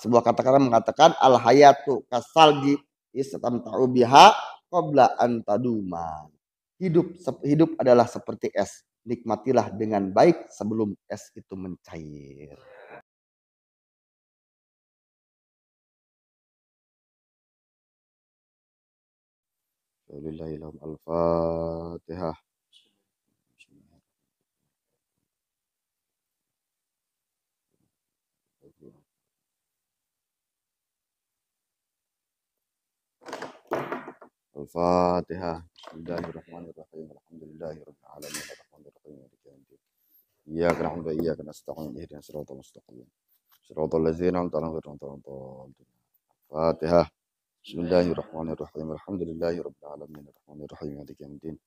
Sebuah kata-kata mengatakan al hayatu kasalji istamta'u biha qabla an taduma. Hidup adalah seperti es. Nikmatilah dengan baik sebelum es itu mencair. Walillahilham. Al-Fatihah. Al-Fatihah. Bismillahirrahmanirrahim. Alhamdulillahirabbil alamin. Arrahmanirrahim. Maliki yaumiddin. Iyyaka na'budu wa iyyaka nasta'in. Ihdinas siratal mustaqim. Shiratal ladzina an'amta 'alaihim ghairil maghdubi 'alaihim. Fatihah. Bismillahirrahmanirrahim. Alhamdulillahirabbil alamin. Arrahmanirrahim. Maliki yaumiddin.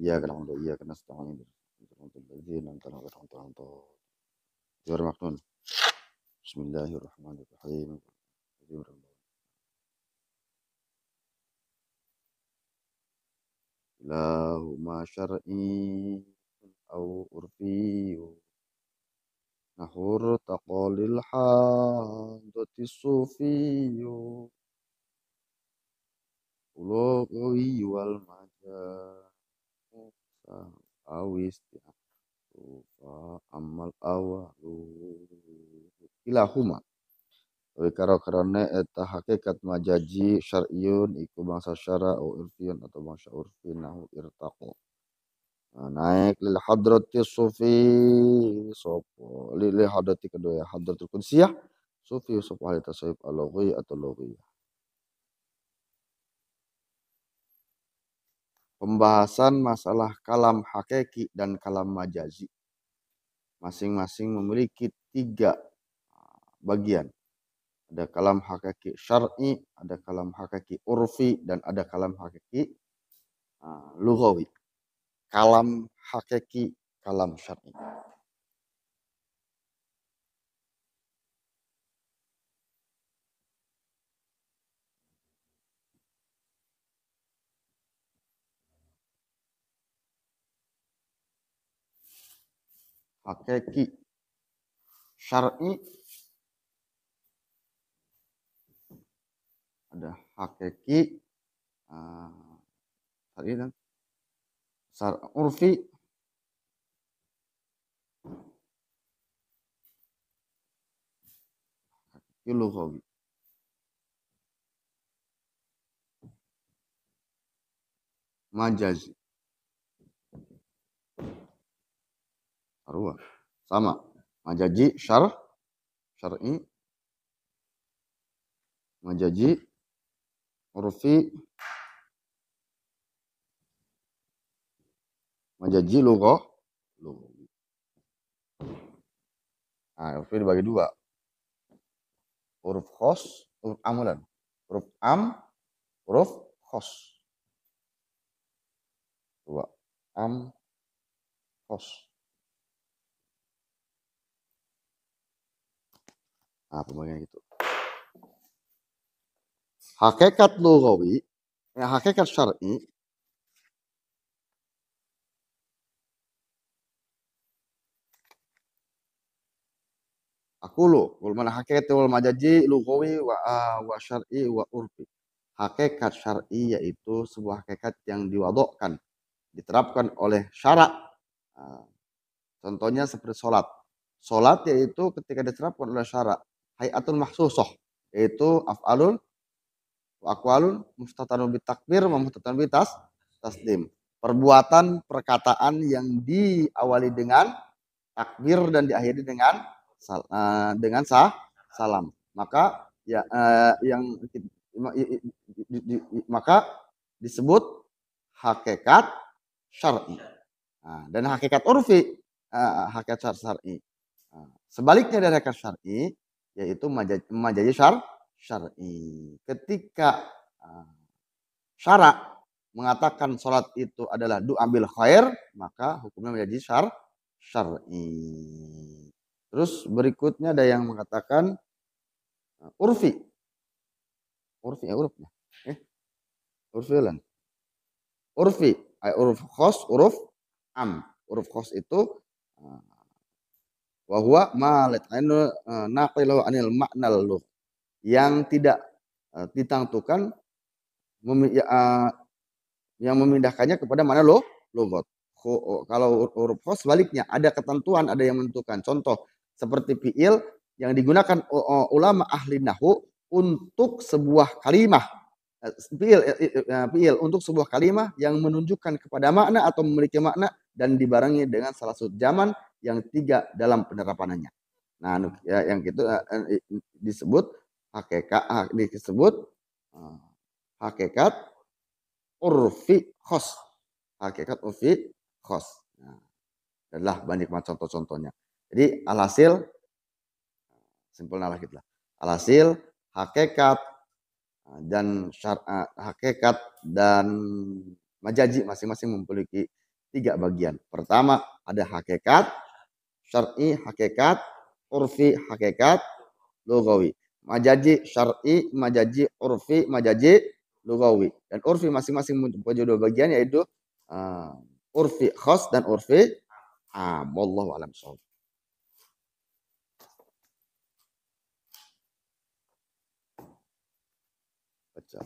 Iyyaka na'budu wa iyyaka nasta'in. Shiratal ladzina an'amta 'alaihim ghairil maghdubi 'alaihim. Bismillahirrahmanirrahim. Lahuma syar'i au urfi nahur taqalil hadati sufiyu uluwi wal majah awis amal awalu ilahuma karo karone eta hakikat majaji syar'iyun iku bangsa syara au urfiyun atau bangsa urfi nahu irtaqo. Naik lil hadrati sufi sopo lil hadrati kedua ya hadratul qudsiyah sufi sopo ahli tasawuf al-lughi atau lughiyah. Pembahasan masalah kalam hakiki dan kalam majazi masing-masing memiliki 3 bagian. Ada kalam hakiki syar'i, ada kalam hakiki urfi, dan ada kalam hakiki lughawi. Kalam hakiki, kalam syar'i. Hakiki syar'i ada hakiki tadi dan urfi hakiki lughawi. Majazi arwah sama majazi syar'i majazi urfi majazi lughawi. Urfi dibagi 2. Huruf khos, huruf amulan. Huruf am, huruf khos. 2. Am, khos. Pembagian itu. Hakikat lughawi, hakikat syar'i aqulu wal mana hakikat wal majazi lughawi wa syar'i wa urfi. Hakikat syar'i yaitu sebuah hakikat yang diwadokkan, diterapkan oleh syarak. Contohnya seperti sholat. Sholat yaitu ketika diterapkan oleh syarak. Hayatul mahsusoh, yaitu af'alun wa aqwalun mustatanun bitakbir wa mustatanun tasdim. Perbuatan, perkataan yang diawali dengan takbir dan diakhiri dengan salam. Maka ya maka disebut hakikat syar'i. Dan hakikat urfi hakikat syar'i. Sebaliknya dari hakikat syar'i yaitu majazi syar'i. Ketika syarak mengatakan sholat itu adalah doa bil khair, maka hukumnya menjadi syar'i. Terus berikutnya ada yang mengatakan urfi. Urfi ya urufnya. Urfi lan. Urfi, uruf khos, uruf am. Uruf khos itu wa huwa ma lat'anu naqilu anil ma'nal lugh. yang tidak ditentukan yang memindahkannya kepada mana logot. Kalau huruf khos sebaliknya ada ketentuan, ada yang menentukan. Contoh seperti fiil yang digunakan ulama ahli nahwu untuk sebuah kalimah. Fiil untuk sebuah kalimah yang menunjukkan kepada makna atau memiliki makna dan dibarengi dengan salah satu zaman yang 3 dalam penerapannya. Nah, yang itu disebut hakikat urfi khos. Hakikat urfi khos. Nah, adalah banyak macam contoh-contohnya. Jadi alhasil simpulnya lah gitu lah. Alhasil hakikat dan majazi masing-masing memiliki 3 bagian. Pertama ada hakikat syar'i, hakikat urfi, hakikat lugawi. Majazi syar'i, majazi urfi, majazi lugawi. Dan urfi masing-masing mempunyai 2 bagian, yaitu urfi khas dan urfi am. Wallahu a'lam bishawab. Baca.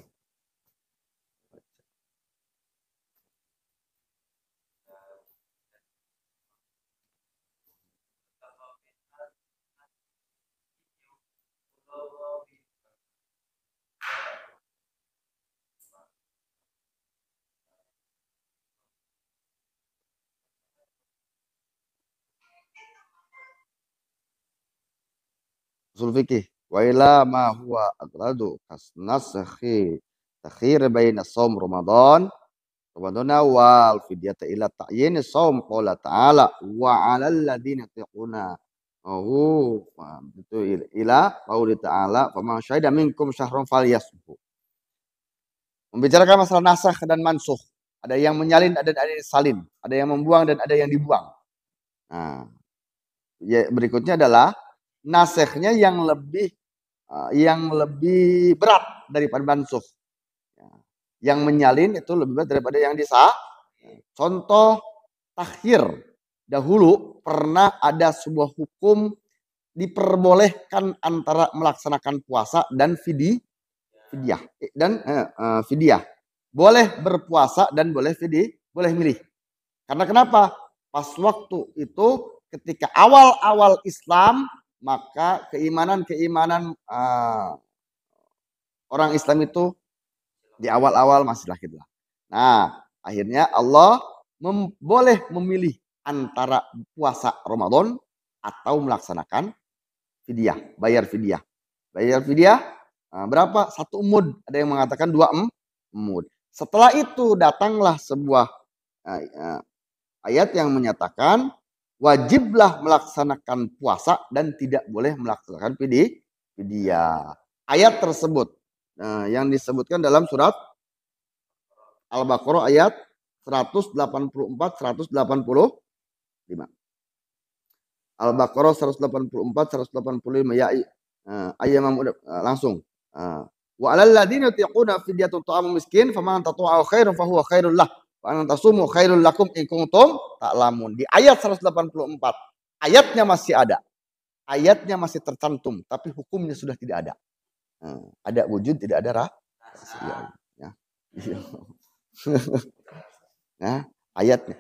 Usul fikih. Wa ila ma huwa aqradu kasnasakhi takhir baina shaum Ramadan wal fidyata ila ta'yin shaum qala ta'ala wa 'alal ladzina yutiquna itu ila qauli ta'ala faman syahida minkum syahran falyasbu. Membicarakan masalah nasakh dan mansukh. Ada yang menyalin, ada yang salin, ada yang membuang dan ada yang dibuang. Nah, ya, berikutnya adalah nasekhnya yang lebih berat daripada mansukh. Yang menyalin itu lebih berat daripada yang disah. Contoh takhir. Dahulu pernah ada sebuah hukum diperbolehkan antara melaksanakan puasa dan fidyah boleh berpuasa dan boleh boleh milih. Karena kenapa? Pas waktu itu ketika awal-awal Islam, maka keimanan orang Islam itu di awal-awal masih lah gitu. Nah, akhirnya Allah boleh memilih antara puasa Ramadan atau melaksanakan fidyah, bayar fidyah. Bayar fidyah berapa? 1 mud. Ada yang mengatakan 2 mud. Setelah itu datanglah sebuah ayat yang menyatakan wajiblah melaksanakan puasa dan tidak boleh melaksanakan fidyah. Ayat tersebut yang disebutkan dalam surat Al-Baqarah ayat 184 185. Al-Baqarah 184 185 ya ayam langsung. Wa 'alal ladzina yutiquna fidyatun ta'amu miskin faman tatawwa khairan fahuwa khairul lah wa an tasumu khairul lakum in kuntum ta'lamun. Di ayat 184 ayatnya masih ada. Ayatnya masih tercantum tapi hukumnya sudah tidak ada. Ada wujud, tidak ada rahasia. Ya. Nah, ayatnya.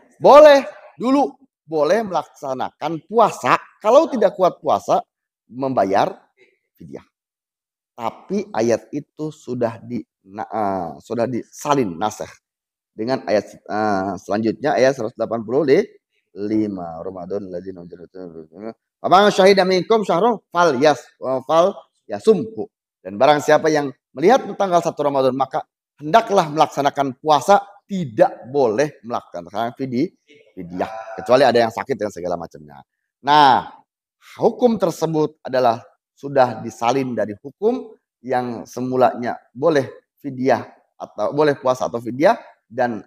Boleh melaksanakan puasa. Kalau tidak kuat puasa, membayar fidyah. Tapi ayat itu sudah disalin nasakh dengan ayat selanjutnya ayat 185 Ramadan ladzina Faman syahida minkum syahrun fal yasumhu. Dan barang siapa yang melihat tanggal 1 Ramadan maka hendaklah melaksanakan puasa, tidak boleh melaksanakan fidyah kecuali ada yang sakit dan segala macamnya. Nah, hukum tersebut adalah sudah disalin dari hukum yang semulanya boleh fidyah atau boleh puasa atau fidyah dan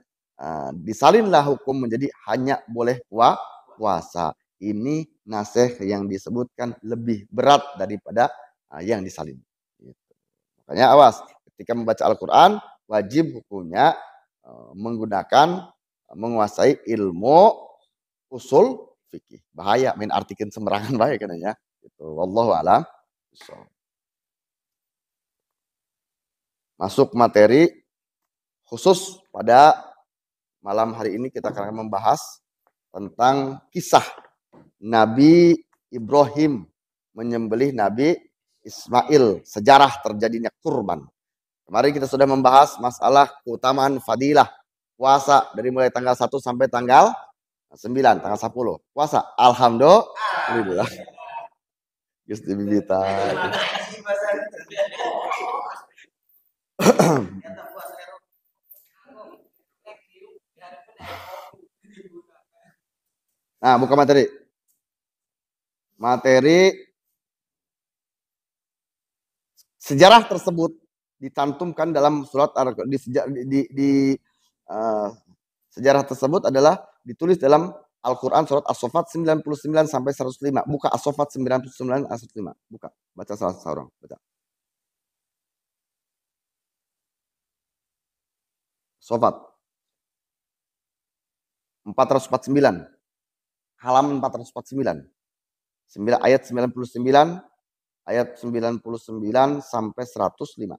disalinlah hukum menjadi hanya boleh puasa. Ini nasikh yang disebutkan lebih berat daripada yang disalin. Gitu. Makanya awas ketika membaca Al-Quran wajib hukumnya menguasai ilmu usul fikih. Bahaya main artikan sembarangan baik kan ya. Gitu. Wallahu a'lam. Masuk materi khusus pada malam hari ini kita akan membahas tentang kisah Nabi Ibrahim menyembelih Nabi Ismail, sejarah terjadinya kurban. Kemarin kita sudah membahas masalah keutamaan fadilah puasa dari mulai tanggal 1 sampai tanggal 9, tanggal 10. Puasa. Alhamdulillah. Gusti Bibita. Nah, buka materi. Materi sejarah tersebut dicantumkan dalam surat sejarah tersebut adalah ditulis dalam Al-Quran surat As-Saffat 99 sampai 105. Buka As-Saffat 99 105. Buka. Baca salah seorang. Baca. As-Saffat 449. Halaman 449. Ayat 99 ayat 99 sampai 105.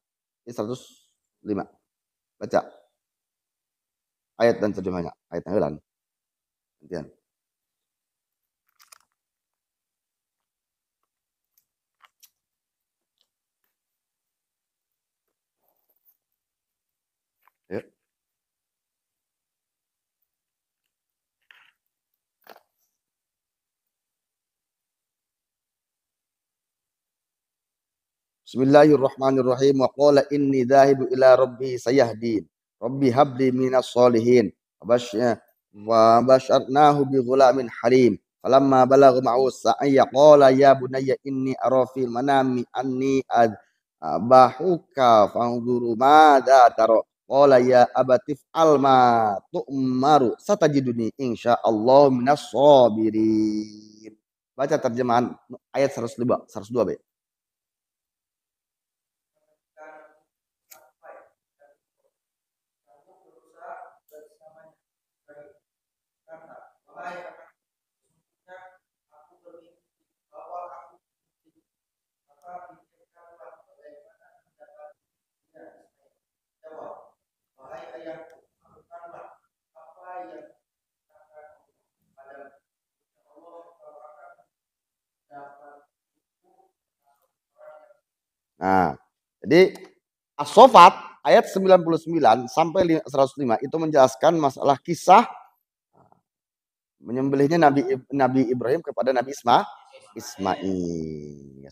Ini 105. Baca. Ayat dan terjemahnya. Ayat tanggalan. Gantian. Yuk. Bismillahirrahmanirrahim. Wa qala inni dhahibu ila rabbi sayahdin. Rabbi habli minas solihin. Wa basyarnahu bi ghulamin halim. Falamma balagha ma'u sa'ya qala ya bunayya inni ara fil manami anni adbahuka fanzuru madza tara. Qala ya abatif alma tu'maru satajiduni insyaallah minas sabirin. Baca terjemahan ayat 102 B. Nah, jadi As-Saffat ayat 99 sampai 105 itu menjelaskan masalah kisah menyembelihnya Nabi Ibrahim kepada Nabi Ismail.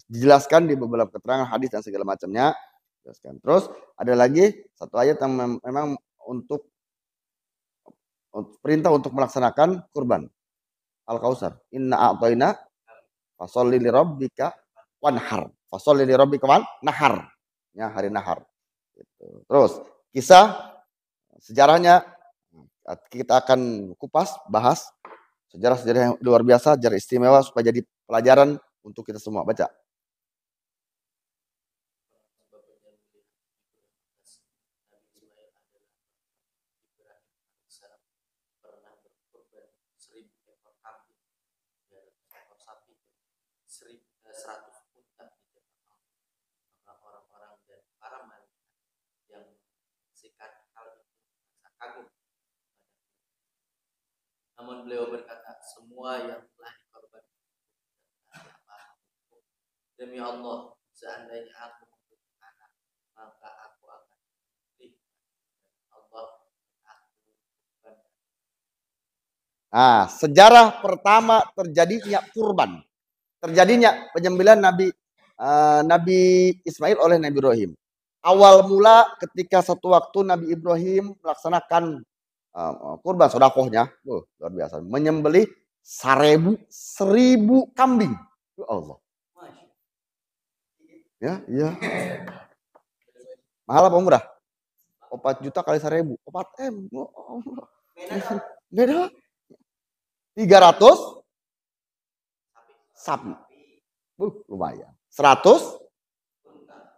Dijelaskan di beberapa keterangan hadis dan segala macamnya. Terus ada lagi satu ayat yang memang untuk perintah untuk melaksanakan kurban. Al-Kautsar. Inna a'tayna fasholli li rabbika wanhar. Fasholli li rabbika wanhar. Ya, hari nahar. Gitu. Terus kisah sejarahnya kita akan kupas, bahas sejarah-sejarah yang luar biasa, sejarah istimewa supaya jadi pelajaran untuk kita semua. Baca. Namun beliau berkata, semua yang telah dikorbankan demi Allah, seandainya aku mempunyai anak, maka aku akan beri Allah aku. Nah, sejarah pertama terjadinya kurban, terjadinya penyembelihan Nabi Ismail oleh Nabi Ibrahim. Awal mula ketika satu waktu Nabi Ibrahim melaksanakan kurban sodakohnya, luar biasa, menyembelih 1000 kambing. Ya Allah. Ya, iya. Mahal apa murah? 4 juta kali 1000, 4 M. Beda. 300 sapi. Lumayan. 100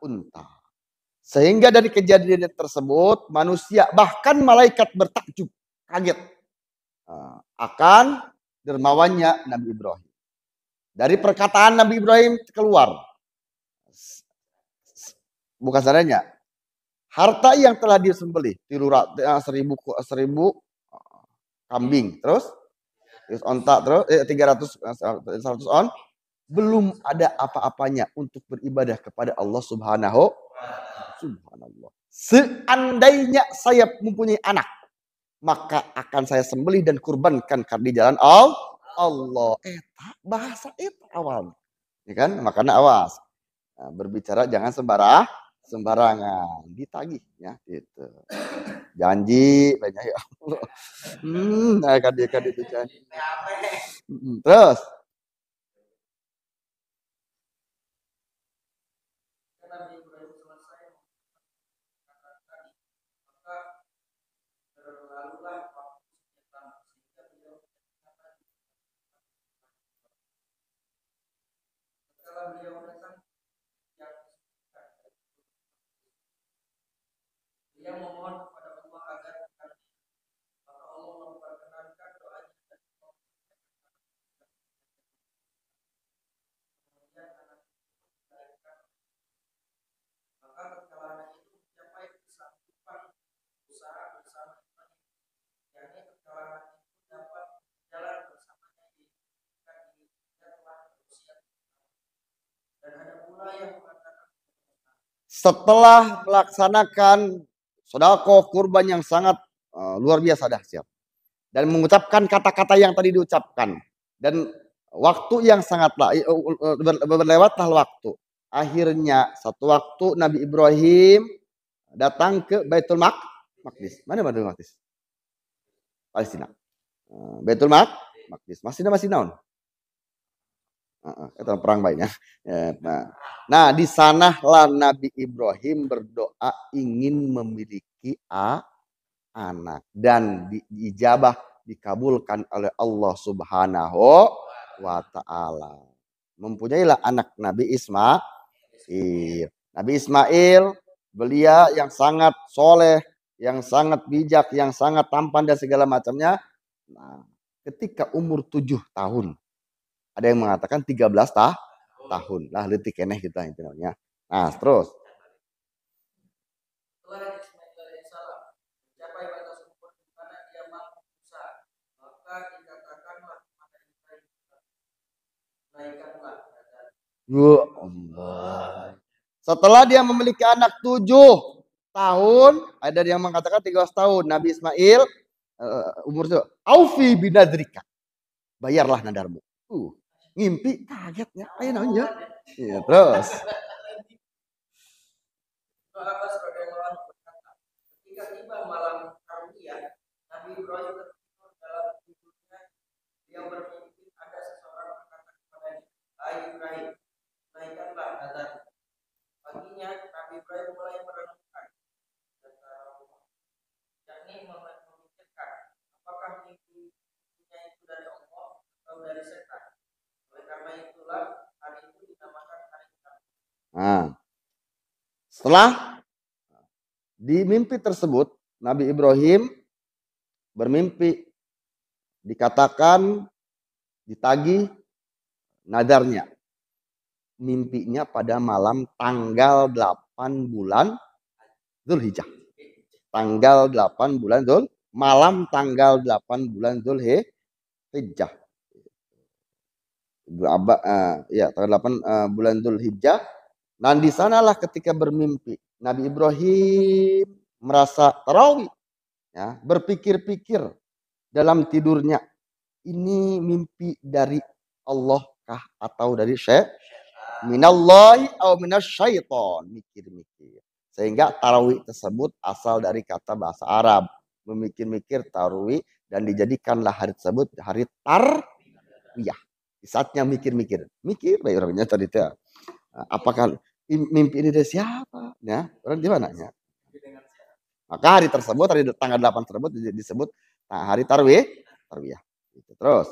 unta. Sehingga dari kejadian tersebut manusia bahkan malaikat bertakjub, kaget akan dermawannya Nabi Ibrahim. Dari perkataan Nabi Ibrahim keluar, bukan seadanya, harta yang telah disembelih 1000 kambing, terus onta, terus 300 100 on, belum ada apa-apanya untuk beribadah kepada Allah Subhanallah. Seandainya saya mempunyai anak, maka akan saya sembelih dan kurbankan di jalan Allah. Bahasa itu awal, ya kan? Makanya awas. Nah, berbicara jangan sembarangan, ditagih ya gitu. Janji banyak ya Allah. Akan itu janji. Terus Dia memohon kepada Allah agar maka Allah memperkenankan doanya dan kemudian anak melahirkan. Maka tatkala itu mencapai kesanggupan usaha bersama imannya, yakni tatkala itu dapat berjalan bersamanya di telah berusia. Dan ada pula yang mengatakan setelah melaksanakan sedekah kurban yang sangat luar biasa dahsyat dan mengucapkan kata-kata yang tadi diucapkan dan waktu yang sangatlah berlewatlah waktu, akhirnya satu waktu Nabi Ibrahim datang ke Baitul Maqdis. Mana Baitul Maqdis? Palestina. Baitul Maqdis masih naon? Itu perang banyak. Nah, di sanalah Nabi Ibrahim berdoa ingin memiliki anak dan diijabah, dikabulkan oleh Allah Subhanahu wa taala. Mempunyailah anak Nabi Ismail. Nabi Ismail belia yang sangat soleh, yang sangat bijak, yang sangat tampan dan segala macamnya. Nah, ketika umur 7 tahun, ada yang mengatakan 13 tahun lah, letik keneh kita intinya. Nah, terus setelah Ismail alaihissalam mencapai batas umur di mana dia mampu besar, maka dikatakanlah kepada Ibrahim, naikkanlah derajat. Ya Allah. Setelah dia memiliki anak 7 tahun, ada yang mengatakan 13 tahun, Nabi Ismail umur itu, aufi binadrika, bayarlah nadarmu. Ngimpi kagetnya, ayo nanya. Ya, terus. Abbas radhiyallahu anhu berkata, ketika tiba malam Tarwiyah, Nabi Ibrahim tertidur dalam tidurnya. Dia bermimpi ada seseorang berkata kepadanya, "Hai Ibrahim, naikkanlah nadar." Paginya Nabi Ibrahim mulai merenungkan, yakni memikirkan apakah mimpinya itu dari Allah atau dari setan. Oleh karena itulah hari itu dinamakan hari Tarwiyah. Nah, setelah di mimpi tersebut, Nabi Ibrahim bermimpi, dikatakan ditagih nadarnya. Mimpinya pada malam tanggal 8 bulan Zulhijjah. Tanggal 8 bulan malam tanggal 8 bulan Zulhijjah. Ya, tanggal 8 bulan Zulhijjah. Dan di sanalah ketika bermimpi Nabi Ibrahim merasa tarawih, ya, berpikir-pikir dalam tidurnya, ini mimpi dari Allah kah atau dari minallahi atau minasyaiton, mikir-mikir. Sehingga tarawih tersebut asal dari kata bahasa Arab, memikir-mikir tarawih, dan dijadikanlah hari tersebut hari tarwiyah. Di saatnya mikir-mikir, baik orangnya tadi itu. Apakah mimpi ini dari siapa? Ya, orang di mana ya? Maka hari tersebut, hari tanggal 8 tersebut disebut hari tarwiyah. Gitu. Terus.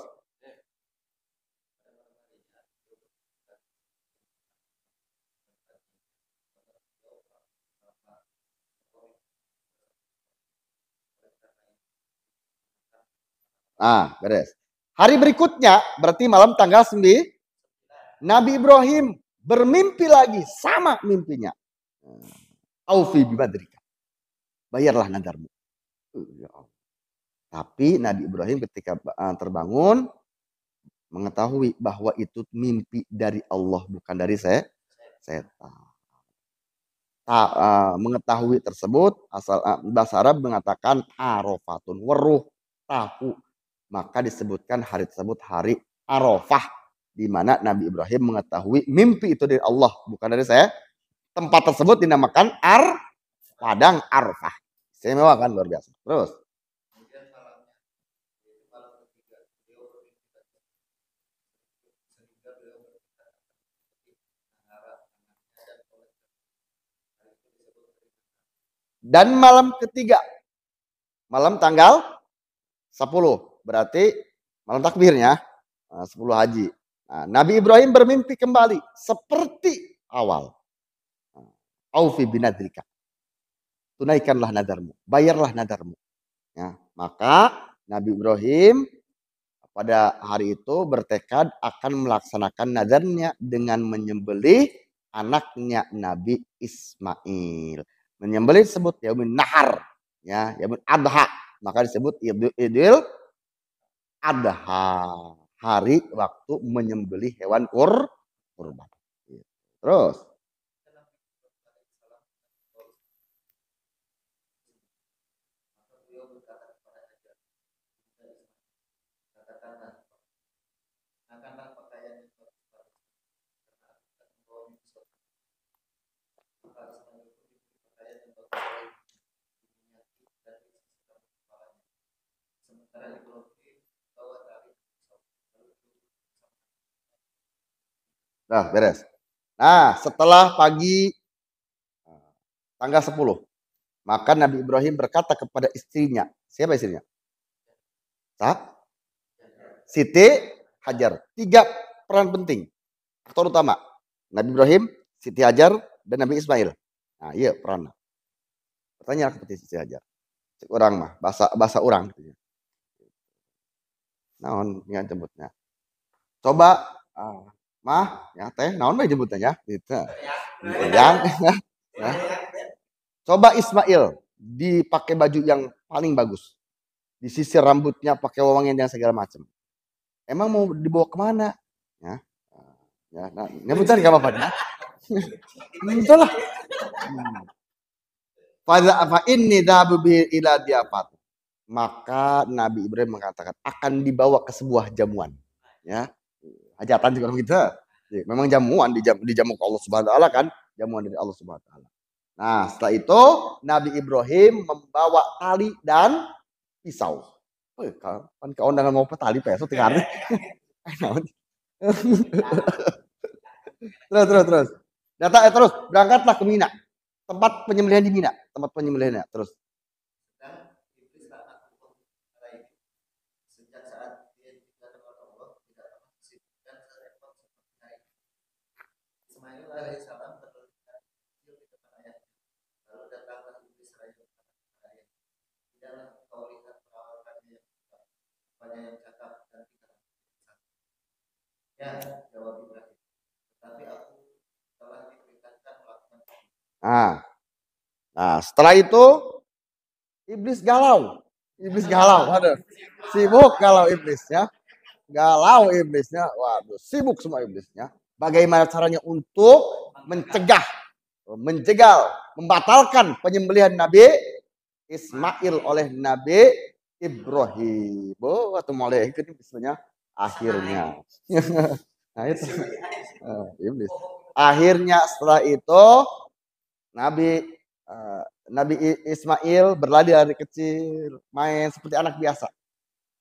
Beres. Hari berikutnya, berarti malam tanggal 9, Nabi Ibrahim bermimpi lagi, sama mimpinya. Aufi bibadrika. bayarlah nadarmu. Ya Allah. Tapi Nabi Ibrahim ketika terbangun mengetahui bahwa itu mimpi dari Allah bukan dari setan. Mengetahui tersebut asal bahasa Arab mengatakan arofatun, weruh, tahu, maka disebutkan hari tersebut hari Arafah, di mana Nabi Ibrahim mengetahui mimpi itu dari Allah bukan dari saya. Tempat tersebut dinamakan padang Arafah. Istimewa kan, luar biasa. Terus dan malam ketiga, malam tanggal 10, berarti malam takbirnya 10 haji. Nah, Nabi Ibrahim bermimpi kembali seperti awal. Aufi binadrika. Tunaikanlah nadarmu, bayarlah nadarmu. Ya, maka Nabi Ibrahim pada hari itu bertekad akan melaksanakan nadarnya dengan menyembelih anaknya Nabi Ismail. Menyembelih disebut yaumin nahar, ya, yaumin adha, maka disebut idul adha, hari waktu menyembelih hewan kurban. Terus nah, beres. Nah, setelah pagi tanggal 10, maka Nabi Ibrahim berkata kepada istrinya. Siapa istrinya? Siti Hajar. 3 peran penting. Aktor utama. Nabi Ibrahim, Siti Hajar, dan Nabi Ismail. Nah, iya peran. Pertanyaan seperti Siti Hajar. Orang mah, bahasa orang. Naon yang jemputnya. Coba, mah, ya teh, naon mah jemputnya ya. Gitu. Yang, ya. Coba Ismail dipakai baju yang paling bagus. Disisir rambutnya, pakai wewangian dan segala macam. Emang mau dibawa kemana? Ya, ya, nah, nyebutan gak apa-apa ya. Betul lah. Fa inni dhabu bi ila diafat. Maka Nabi Ibrahim mengatakan akan dibawa ke sebuah jamuan. Ya, hajatan juga kita. Memang jamuan dijamu ke Allah Subhanahu wa taala kan, jamuan dari Allah Subhanahu wa taala. Nah, setelah itu Nabi Ibrahim membawa tali dan pisau. Kan kau dengan mau petali peso tinggal. Terus. Terus berangkatlah ke Mina. Tempat penyembelihan di Mina, tempat penyembelihannya. Terus. Nah, setelah itu iblis galau. Waduh. Sibuk galau iblisnya. Galau iblisnya. Waduh, sibuk semua iblisnya. Bagaimana caranya untuk mencegah, menjegal, membatalkan penyembelihan Nabi Ismail oleh Nabi Ibrahim. Oh, atau mulai itu misalnya akhirnya. Nah, itu iblis. Akhirnya setelah itu Nabi Ismail berlari kecil, main seperti anak biasa.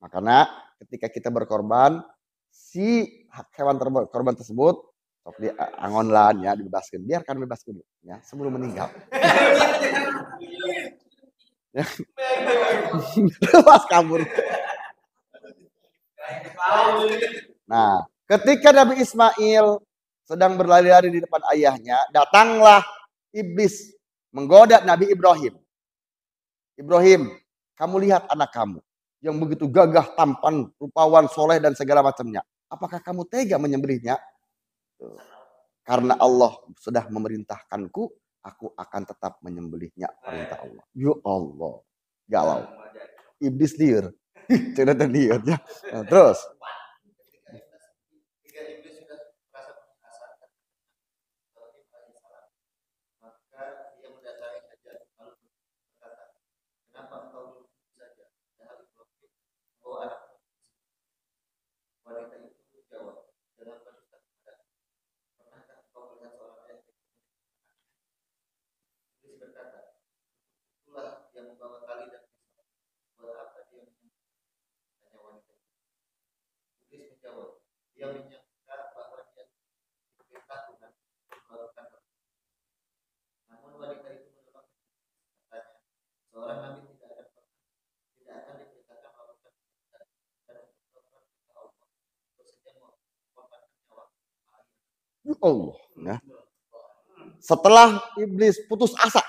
Makanya ketika kita berkorban, si hewan korban tersebut sok di angonlan ya, dibebaskan, biarkan bebas dulu ya sebelum meninggal. Lepas kabur. Nah, ketika Nabi Ismail sedang berlari-lari di depan ayahnya, datanglah iblis menggoda Nabi Ibrahim. Ibrahim, kamu lihat anak kamu yang begitu gagah, tampan, rupawan, soleh dan segala macamnya. Apakah kamu tega menyembelihnya? Karena Allah sudah memerintahkanku aku akan tetap menyembelihnya perintah Allah. Ya Allah, galau. Iblis liar. Cerita liar ya. Nah, terus. Ketika iblis sudah merasa putus asa, Ibrahim alaihissalam, maka dia mendatangi Hajar lalu berkata, kenapa engkau belum saja? Padahal Ibrahim membawa anakmu. Wanita itu menjawab dengan berdusta kepada, pernahkah engkau melihat seorang ayah? Iblis berkata, itulah yang membawa tali dan pisau. Buat apa dia menyembah? Tanya wanita itu. Iblis menjawab, dia menyangka bahwa dia diperintah Tuhan untuk melakukan hal. Namun wanita itu menolak. Katanya, seorang nabi tidak akan diperintahkan melakukan kebenaran dan untuk melakukan perintah Allah. Untuk saja mengorbankan nyawa. Ya Allah. Ya. Setelah iblis putus asa,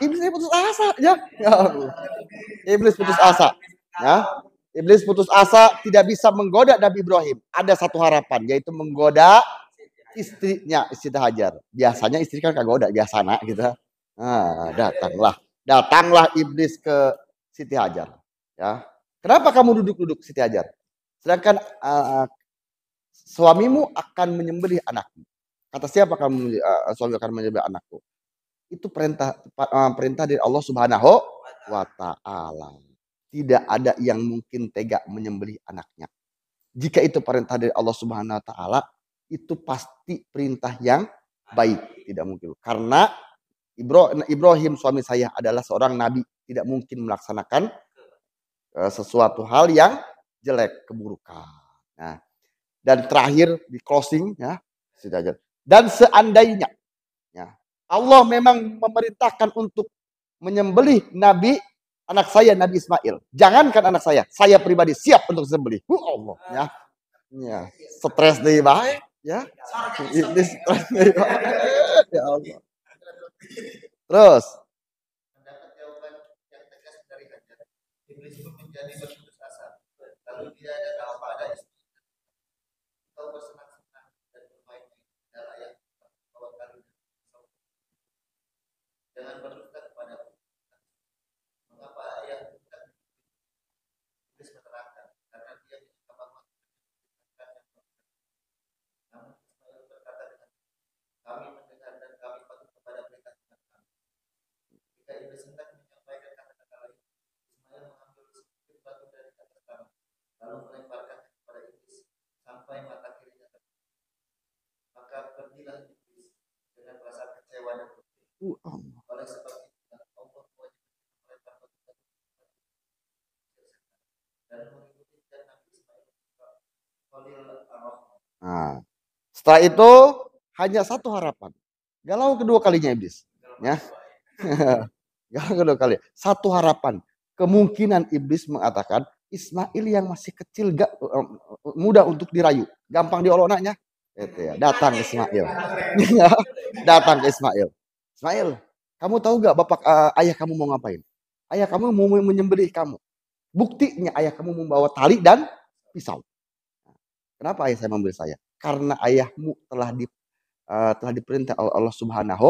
ya. Ya Allah. Iblis putus asa, ya. Iblis putus asa tidak bisa menggoda Nabi Ibrahim. Ada satu harapan, yaitu menggoda istrinya, Siti Hajar. Biasanya istri kan kagak goda, biasanya gitu. Nah, datanglah iblis ke Siti Hajar. Ya, kenapa kamu duduk-duduk, Siti Hajar? Sedangkan suamimu akan menyembelih anakmu. Kata siapa kamu suami akan menyembelih anakku? Itu perintah dari Allah Subhanahu wa Ta'ala. Tidak ada yang mungkin tega menyembelih anaknya. Jika itu perintah dari Allah Subhanahu wa Ta'ala, itu pasti perintah yang baik. Tidak mungkin. Karena Ibrahim suami saya adalah seorang nabi, tidak mungkin melaksanakan sesuatu hal yang jelek, keburukan. Nah, dan terakhir di closing ya, sudah aja. Dan seandainya ya, Allah memang memerintahkan untuk menyembelih anak saya Nabi Ismail. Jangankan anak saya pribadi siap untuk sembelih. Allah ya. Ya, stres deh baik ya. Ini stres deh baik. Ya Allah. Terus Mendapat jawaban yang tegas dari Hajar, iblis pun menjadi berputus asa. Lalu dia datang kepada istri. Kau bersenang-senang dan bermain-main adalah yang membawa tali dan pisau. Jangan berdusta kepadaku. Mengapa ayah bukan? Iblis menerangkan, karena dia menyangka bahwa Tuhan yang berfirman. Namun Ismail berkata dengan, kami mendengar dan kami patuh kepada perintah Tuhan kami. Ketika iblis hendak menyampaikan kata-kata lain, Ismail mengambil sedikit batu dari atas tanah, lalu melemparkannya kepada iblis sampai mata kirinya tertutup. Maka pergilah iblis dengan perasaan kecewa dan berpikir, oleh sebab itu Allah mewajibkan melempar batu dan mengikuti dan Nabi Ismail Khalil ar-Rahman. nah, setelah itu hanya satu harapan. Galau kedua kalinya iblis. Ya. Galau kedua kali. Satu harapan. Kemungkinan iblis mengatakan Ismail yang masih kecil gak mudah untuk dirayu. Gampang diolok anaknya. Itu ya. Datang Ismail. Datang ke Ismail. Ismail, kamu tahu gak bapak ayah kamu mau ngapain? Ayah kamu mau menyembelih kamu. Buktinya ayah kamu membawa tali dan pisau. Kenapa ayah saya membeli saya? Karena ayahmu telah diperintah oleh Allah Subhanahu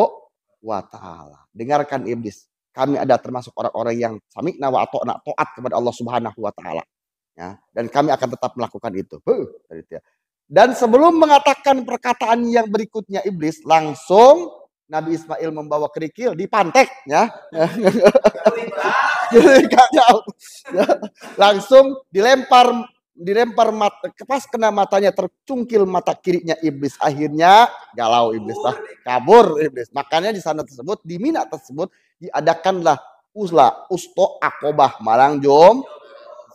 wa Ta'ala. Dengarkan iblis. Kami ada termasuk orang-orang yang sami'na wa ata'na, taat kepada Allah Subhanahu wa Ta'ala. Ya, dan kami akan tetap melakukan itu. Dan sebelum mengatakan perkataan yang berikutnya iblis, langsung Nabi Ismail membawa kerikil dipantek ya. Langsung dilempar mata, pas kena matanya tercungkil mata kirinya iblis, akhirnya galau iblis lah, kabur iblis. Makanya di sana tersebut, di Mina tersebut diadakanlah Usto Akobah Malang Jom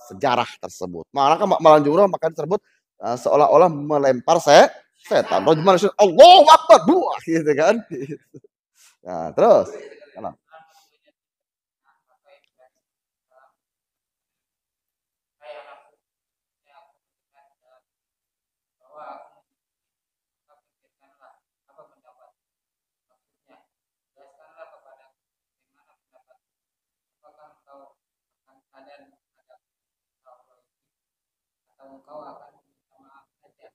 sejarah tersebut. Malang Jom maka tersebut seolah-olah melempar setan. Allahu Akbar, buah gitu kan. Nah, terus Engkau akan sama saja.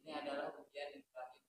Ini adalah ujian yang terakhir.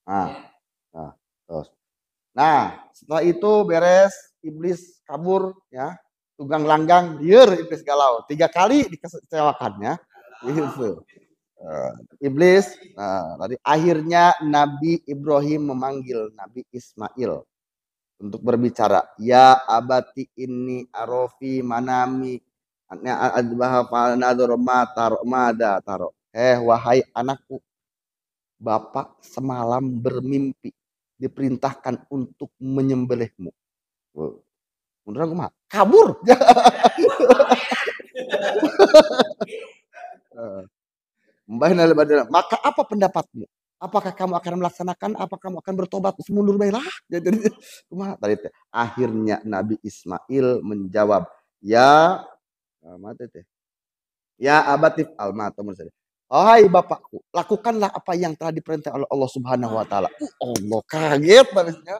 Nah, nah, terus. Nah, setelah itu beres, iblis kabur ya. Tunggang langgang, liar iblis galau. 3 kali dikecewakannya. Gitu. Iblis, nah, tadi akhirnya Nabi Ibrahim memanggil Nabi Ismail untuk berbicara. Ya abati ini arofi manami wahai anakku, bapak semalam bermimpi diperintahkan untuk menyembelihmu. Beneran gue mah kabur. Maka apa pendapatmu? Apakah kamu akan melaksanakan? Apa kamu akan bertobat? Mundur baiklah. Jadi akhirnya Nabi Ismail menjawab, ya mati teh. Ya abatif oh hai bapakku, lakukanlah apa yang telah diperintah oleh Allah Subhanahu wa taala. Allah kaget barisnya.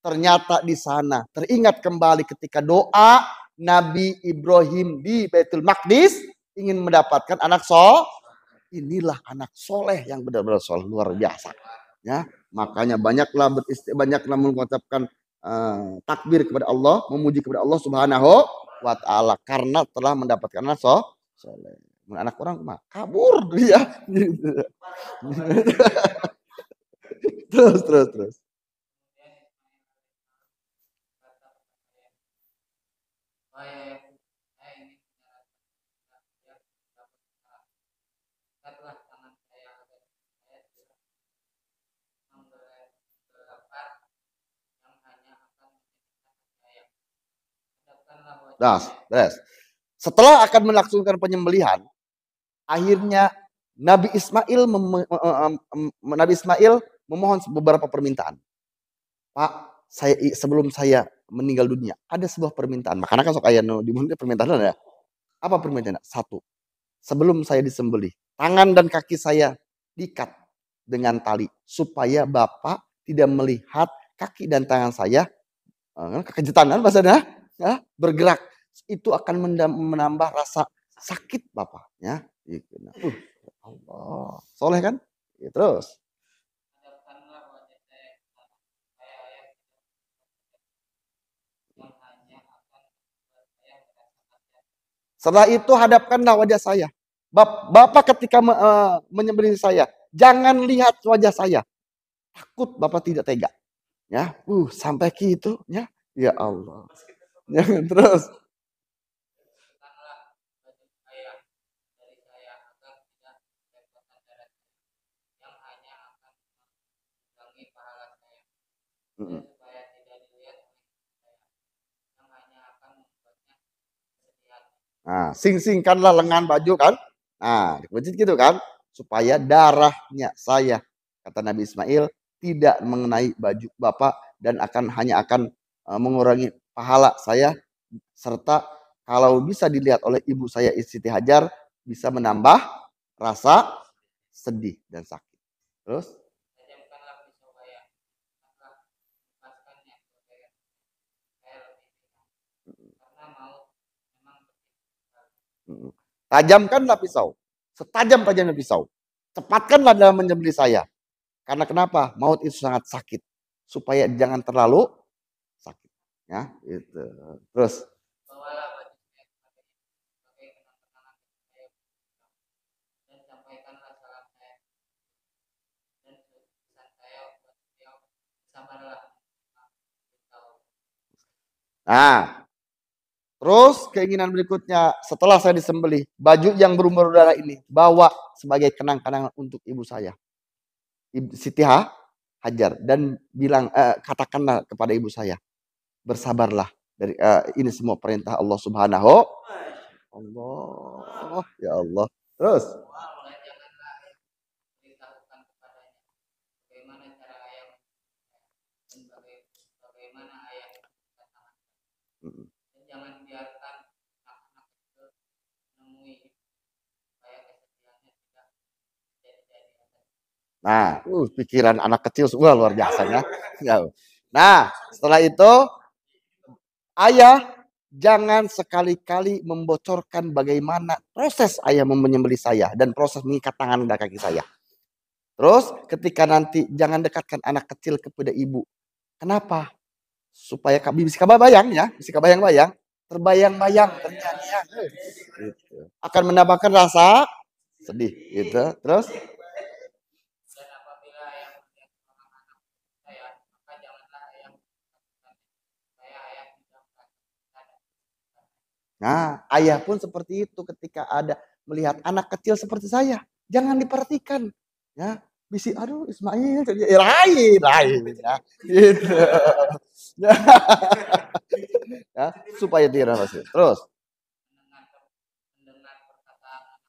Ternyata di sana teringat kembali ketika doa Nabi Ibrahim di Baitul Maqdis ingin mendapatkan anak inilah anak soleh yang benar-benar soleh luar biasa. Ya, makanya banyaklah mengucapkan takbir kepada Allah, memuji kepada Allah Subhanahu wa taala karena telah mendapatkan anak soleh. Anak orang mah kabur dia. terus. Setelah akan melaksanakan penyembelihan, akhirnya Nabi Ismail memohon beberapa permintaan. Pak, sebelum saya meninggal dunia, ada sebuah permintaan. Makanya kan sok aya di permintaan ya. Apa permintaan? 1. Sebelum saya disembelih, tangan dan kaki saya diikat dengan tali supaya Bapak tidak melihat kaki dan tangan saya kekejutan kan bahasanya ya, bergerak. Itu akan menambah rasa sakit Bapak ya. Allah. Soleh kan? Ya, terus. Setelah itu hadapkanlah wajah saya. Bapak ketika menyembelih saya, jangan lihat wajah saya. Takut Bapak tidak tega. Ya, sampai gitu ya. Ya Allah. Ya, terus. Nah, sing-singkanlah lengan baju kan. Nah, dikebecit gitu kan. Supaya darahnya saya, kata Nabi Ismail, tidak mengenai baju Bapak dan hanya akan mengurangi pahala saya. Serta kalau bisa dilihat oleh ibu saya Siti Hajar, bisa menambah rasa sedih dan sakit. Terus? Tajamkanlah pisau. Setajam-tajamnya pisau. Cepatkanlah dalam menyembelih saya. Karena kenapa? Maut itu sangat sakit. Supaya jangan terlalu sakit. Ya, itu. Terus. Nah, terus keinginan berikutnya, setelah saya disembelih, baju yang berumur darah ini bawa sebagai kenang-kenangan untuk ibu saya, Siti Hajar, dan bilang katakanlah kepada ibu saya, bersabarlah dari ini semua perintah Allah Subhanahu. Allah, ya Allah. Terus. Nah, pikiran anak kecil semua luar biasanya. Nah, setelah itu ayah jangan sekali-kali membocorkan bagaimana proses ayah menyembelih saya dan proses mengikat tangan dan kaki saya. Terus ketika nanti jangan dekatkan anak kecil kepada ibu. Kenapa? Supaya bisa kebayang ya, bisa kebayang-bayang, terbayang-bayang, terngiang-ngiang. Gitu. Akan menambahkan rasa sedih gitu. Terus Dan apabila yang melihat seorang anak saya, maka janganlah yang melakukan saya ayah tidak ada. nah, ayah pun seperti itu ketika ada melihat anak kecil seperti saya, jangan diperhatikan. Ya, bisi aduh Ismail ya, lain ya. Gitu. Ya, supaya dirawasi. Terus Mendengar perkataan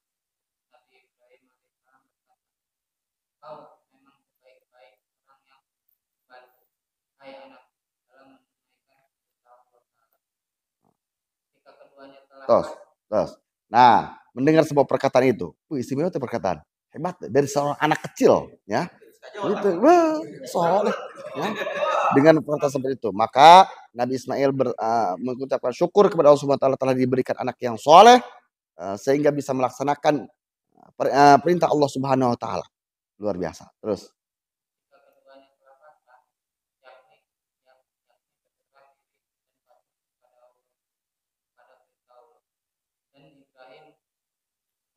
Nabi Ibrahim alaihissalam berkata, kau memang sebaik-baik orang yang bantu, hai anak, dalam menunaikan perintah Allah. Jika keduanya telah Tos, tos. Nah, mendengar sebuah perkataan itu, istimewa itu perkataan hebat dari seorang anak kecil, ya. Itu, wah, soleh, ya. Dengan perkataan seperti itu, maka Nabi Ismail mengucapkan syukur kepada Allah Subhanahu wa taala telah diberikan anak yang soleh sehingga bisa melaksanakan perintah Allah Subhanahu wa taala. Luar biasa. Terus jika keduanya telah pasrah, yakni berserah diri dan patuh kepada Allah, pada perintah Allah. Dan Ibrahim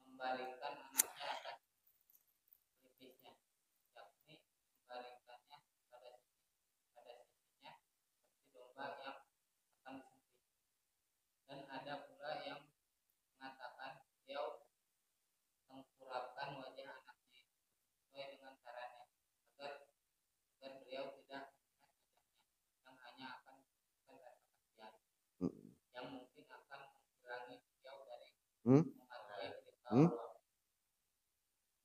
membaringkan anaknya atas pelipisnya, yakni membaringkannya pada sisinya seperti domba yang akan disembelih. Dan ada pula yang mengatakan beliau mengkurapkan wajah anaknya sesuai dengan caranya agar beliau tidak melihat wajahnya yang hanya akan menunjukkan rasa kasihan yang mungkin akan menghilangi beliau dari mematuhi perintah Allah.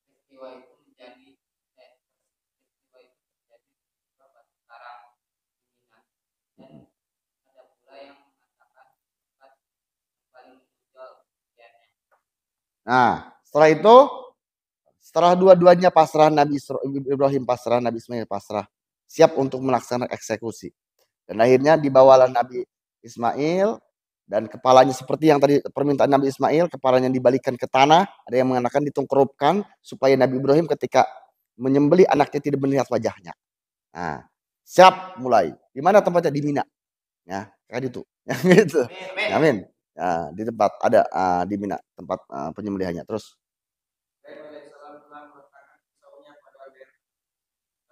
Peristiwa itu terjadi beberapa sekarang di Mina. Dan ada pula yang mengatakan tempat paling menonjol kemudiannya. nah, setelah itu setelah dua-duanya pasrah, Nabi Ibrahim pasrah, Nabi Ismail pasrah, siap untuk melaksanakan eksekusi. Dan akhirnya dibawalah Nabi Ismail dan kepalanya seperti yang tadi permintaan Nabi Ismail, kepalanya dibalikan ke tanah, ada yang mengatakan ditungkerupkan supaya Nabi Ibrahim ketika menyembelih anaknya tidak melihat wajahnya. Nah, siap mulai. Di mana tempatnya? Di Mina. Ya, kayak itu. Ya, gitu. Amin. Ya, di tempat ada di Mina tempat penyembelihannya. Terus Ibrahim alaihissalam telah meletakkan pisaunya pada leher,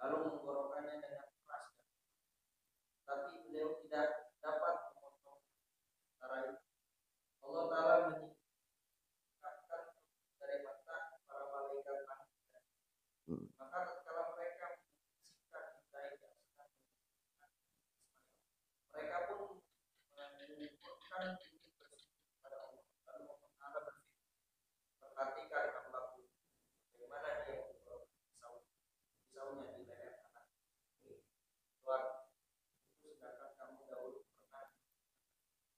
lalu menggorokkannya dengan keras. Tapi beliau tidak dapat memotong antara itu. Allah Ta'ala menyingkapkan dari mata para malaikat manusia. Maka tatkala mereka menyaksikan Ibrahim yang sedang mereka pun mengumpulkan diri bersujud kepada Allah. Lalu Allah Ta'ala berfirman, perhatikan hambaku, bagaimana dia pisaunya di leher anak ini. Tuhan, itu sedangkan kamu dahulu pernah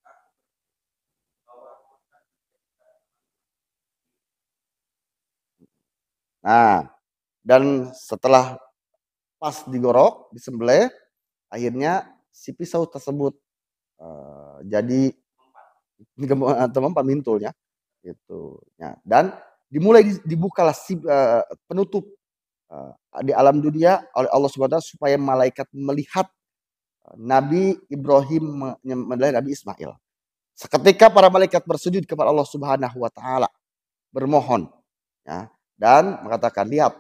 aku bahwa aku akan menjadikan. nah, dan setelah pas digorok, disembelih, akhirnya si pisau tersebut jadi tempat mintulnya gitu. Ya, dan dimulai dibukalah si penutup di alam dunia oleh Allah Subhanahu wa taala supaya malaikat melihat Nabi Ibrahim menyembelih Nabi Ismail. Seketika para malaikat bersujud kepada Allah Subhanahu wa taala, bermohon, ya, dan mengatakan, lihat,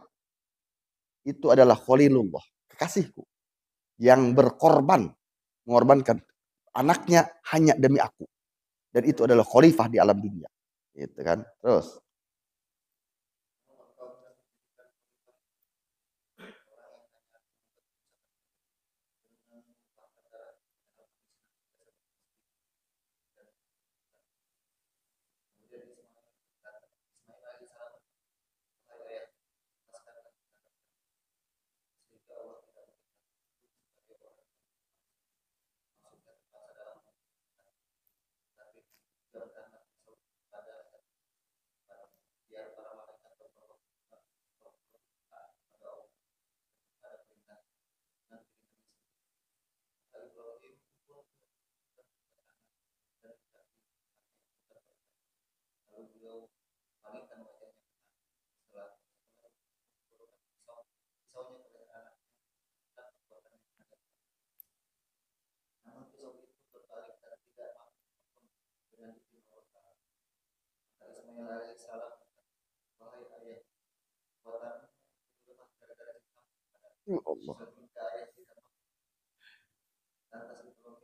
itu adalah Khalilullah, kekasihku yang mengorbankan anaknya hanya demi aku. Dan itu adalah khalifah di alam dunia. Gitu kan. Terus Ismail alaihissalam, wahai ayah, buatan lemah gara-gara cinta Ya Allah. sehingga ayah tidak mampu. Lantas Ibrahim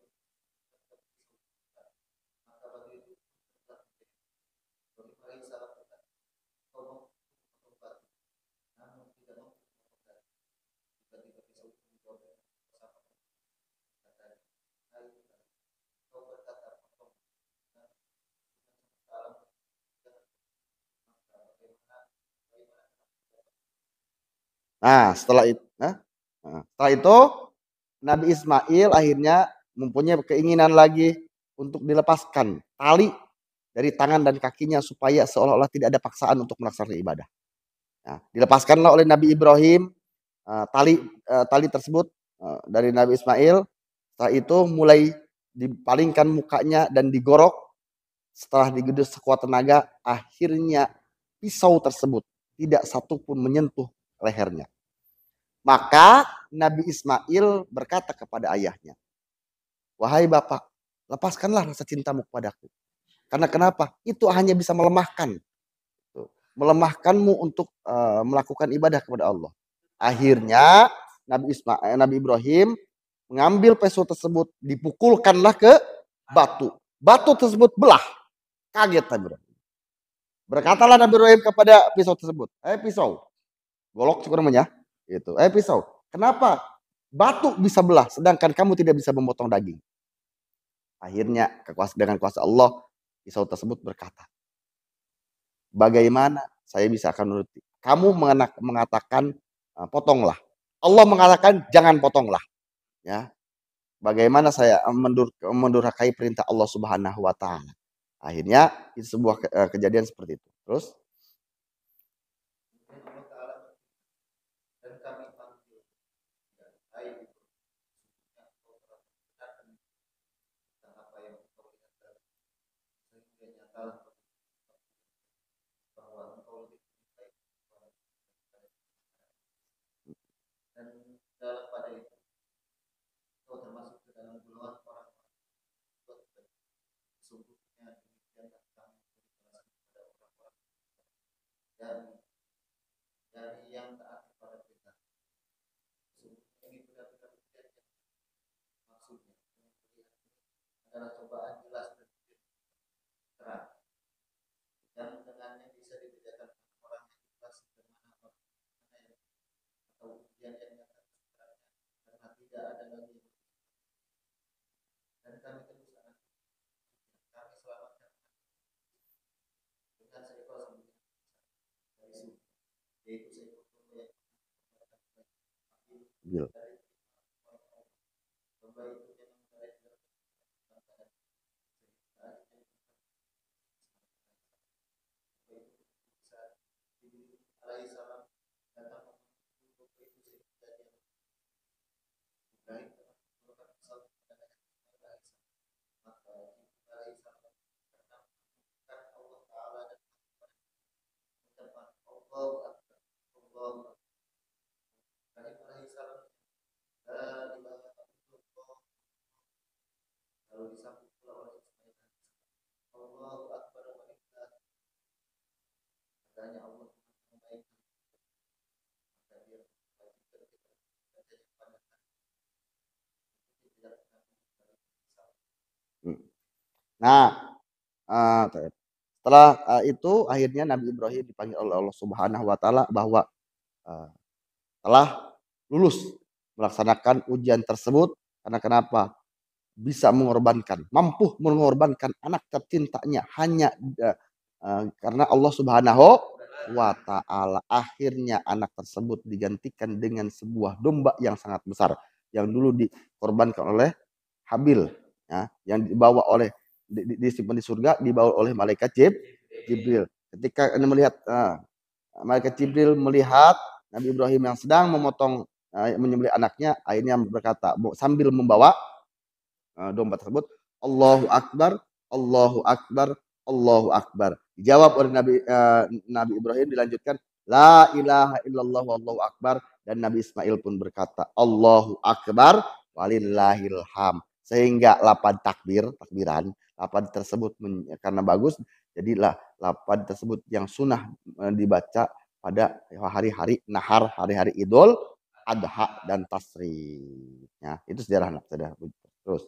maka bagi itu telah Ibrahim alaihissalam berkata, kau mau membantu, namun tidak mampu membantu. Tiba-tiba pisau itu menjawab bersama katanya, hai Ibrahim, kau berkata potong, dan alam bagaimana bagaimana Nah, setelah itu Nabi Ismail akhirnya mempunyai keinginan lagi untuk dilepaskan tali dari tangan dan kakinya supaya seolah-olah tidak ada paksaan untuk melaksanakan ibadah. Nah, dilepaskanlah oleh Nabi Ibrahim tali tersebut dari Nabi Ismail. Setelah itu mulai dipalingkan mukanya dan digorok. Setelah digedus sekuat tenaga, akhirnya pisau tersebut tidak satupun menyentuh lehernya. Maka Nabi Ismail berkata kepada ayahnya, wahai bapak, lepaskanlah rasa cintamu kepadaku. Karena kenapa? Itu hanya bisa melemahkanmu untuk melakukan ibadah kepada Allah. Akhirnya Nabi Ibrahim mengambil pisau tersebut, dipukulkanlah ke batu. Batu tersebut belah. Kaget Nabi Ibrahim. Berkatalah Nabi Ibrahim kepada pisau tersebut, pisau, golok sekurangnya, itu, pisau. Kenapa batu bisa belah, sedangkan kamu tidak bisa memotong daging? Akhirnya dengan kuasa Allah, pisau tersebut berkata, bagaimana saya bisa akan menuruti? Kamu mengatakan potonglah. Allah mengatakan jangan potonglah. Ya, bagaimana saya mendurhakai perintah Allah Subhanahu Wa Taala? Akhirnya itu sebuah kejadian seperti itu. Terus Allah Ta'ala dan kami panggil dan hai sesungguhnya kau telah membenarkan tentang apa yang engkau ingatkan sehingga nyatalah bahwa engkau lebih baik dan dalam pada itu kau termasuk ke dalam golongan orang-orang sesungguhnya demikianlah kami beri balasan kepada orang-orang dan dari yang taat kepada perintah. Sesungguhnya ini benar-benar ujian yang maksudnya melihat adalah cobaan jelas dan terang dan dengannya bisa dibedakan orang yang ikhlas dan mana yang atau ujian yang nyata sebenarnya karena tidak ada lagi dan kami terus akan kami selamatkan dengan seekor sembilan dari suku yaitu seekor domba yang dari domba itu yang menarik alaihissalam datang untuk itu sehingga dia Ibrahim melakukan pesawat kepada alaihissalam maka alaihissalam karena menunjukkan Allah Ta'ala dan mengucapkan Allahu Akbar Allahu Akbar Ibrahim alaihissalam la ilaha illallah lalu disambut pula oleh Ismail Allahu Akbar wa lillah adanya Allah yang baik maka dia wajibkan kita belajar pada tidak pernah nah, setelah itu akhirnya Nabi Ibrahim dipanggil oleh Allah Subhanahu Wa Taala bahwa telah lulus melaksanakan ujian tersebut. Karena kenapa? Bisa mampu mengorbankan anak tercintanya hanya karena Allah Subhanahu Wa Taala. Akhirnya anak tersebut digantikan dengan sebuah domba yang sangat besar yang dulu dikorbankan oleh Habil, ya, yang dibawa oleh disimpan di surga, dibawa oleh malaikat Jibril. Ketika melihat malaikat Jibril melihat Nabi Ibrahim yang sedang menyembelih anaknya, akhirnya berkata sambil membawa domba tersebut, Allahu Akbar, Allahu Akbar, Allahu Akbar. Dijawab oleh Nabi Ibrahim, dilanjutkan La ilaha illallah wallahu akbar, dan Nabi Ismail pun berkata Allahu Akbar walillahilham. Sehingga takbiran tersebut karena bagus, Jadi lapad tersebut yang sunnah dibaca pada hari-hari nahar, hari-hari Idul Adha dan Tasrik. Ya, itu sederhana, saudara. Terus.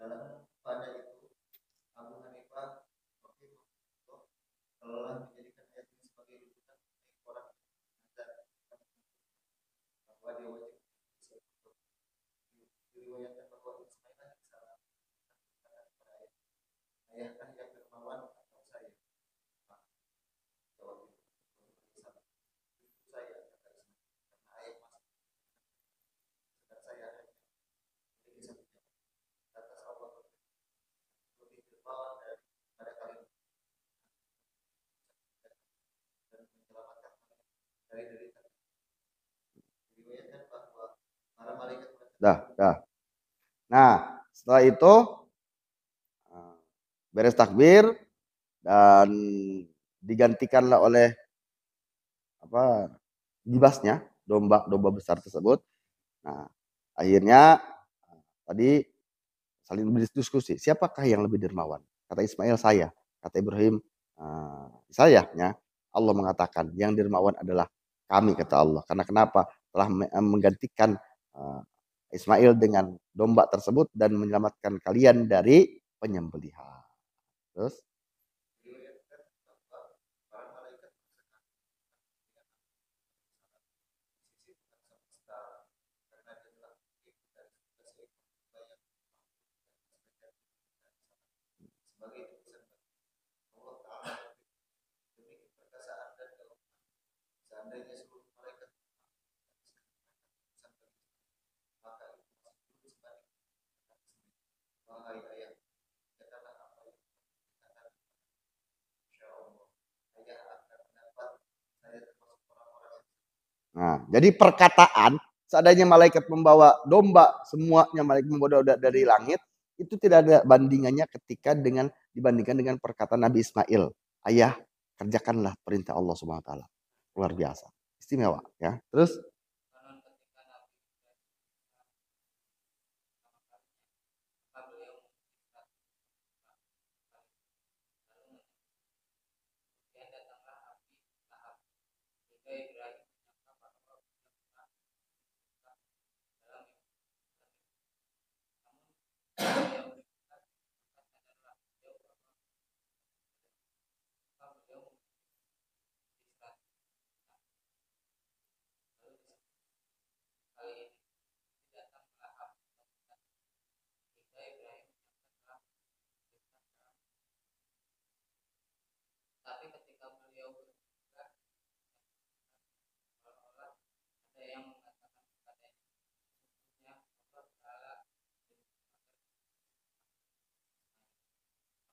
Dalam pada itu Abu Hanifah telah menjadikan ayat ini sebagai rujukan orang bahwa dia wajib diriwayatkan bahwa Ismail salah ayahkah yang dermawan atau saya jawab itu saya kata Ismail karena ayah masih sedang saya hanya memiliki satu jam atas Allah lebih dermawan daripada kalian dan menyelamatkan dari derita diriwayatkan bahwa para malaikat Dah. Nah, setelah itu beres takbir dan digantikanlah oleh gibasnya domba besar tersebut. Nah, akhirnya tadi saling berdiskusi, siapakah yang lebih dermawan? Kata Ismail, saya. Kata Ibrahim, saya. Ya. Allah mengatakan yang dermawan adalah kami, kata Allah. Karena kenapa? Telah menggantikan Ismail dengan domba tersebut dan menyelamatkan kalian dari penyembelihan. Terus sebagai tulisan Allah Ta'ala demi keperkasaan dan keutamaan seandainya seluruh malaikat maka itu masih belum sebanding wahai ayah katakan apa yang dikatakan insya Allah ayah akan mendapat saya termasuk orang-orang nah, jadi perkataan seandainya malaikat membawa domba, semuanya malaikat membawa domba dari langit, itu tidak ada bandingannya dibandingkan dengan perkataan Nabi Ismail. Ayah, kerjakanlah perintah Allah Subhanahu wa taala. Luar biasa. Istimewa, ya. Terus tapi ketika beliau berbicara seolah-olah ada yang mengatakan kepadanya sesungguhnya Allah Ta'ala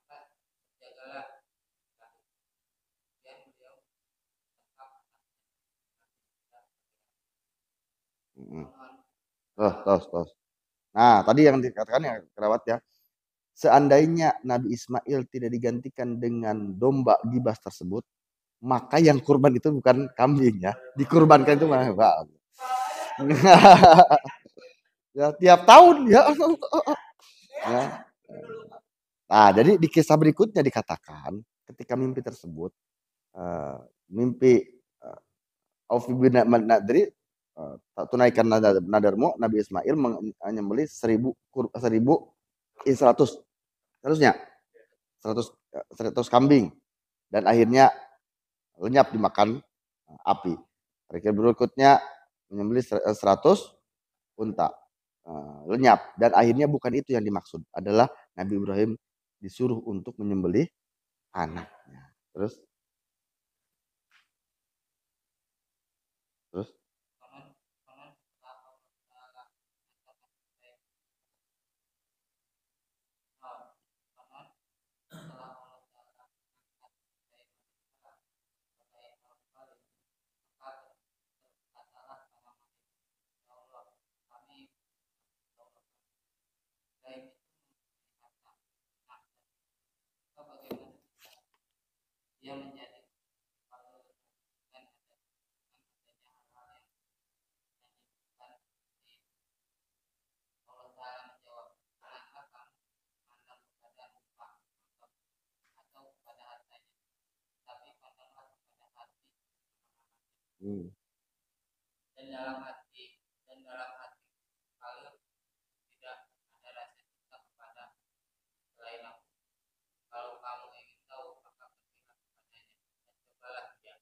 maka jagalah dan beliau tetap terus. Nah, tadi yang dikatakan ya kerawat ya. Seandainya Nabi Ismail tidak digantikan dengan domba gibas tersebut, maka yang kurban itu bukan kambing ya, dikurbankan itu mana? Ya, tiap tahun ya. Ya. Nah, jadi di kisah berikutnya dikatakan ketika mimpi tersebut, mimpi Auf bin Nadri, tunaikan nadarmu, Nabi Ismail menyembelih 1.100 harusnya 100 kambing dan akhirnya lenyap dimakan api. Terakhir berikutnya menyembelih 100 unta, lenyap, dan akhirnya bukan itu yang dimaksud, adalah Nabi Ibrahim disuruh untuk menyembelih anaknya. Terus yang Dan dalam hati kalau tidak ada rasa cinta kepada selain aku. Kalau kamu ingin tahu maka berpihak kepadanya dan cobalah dia.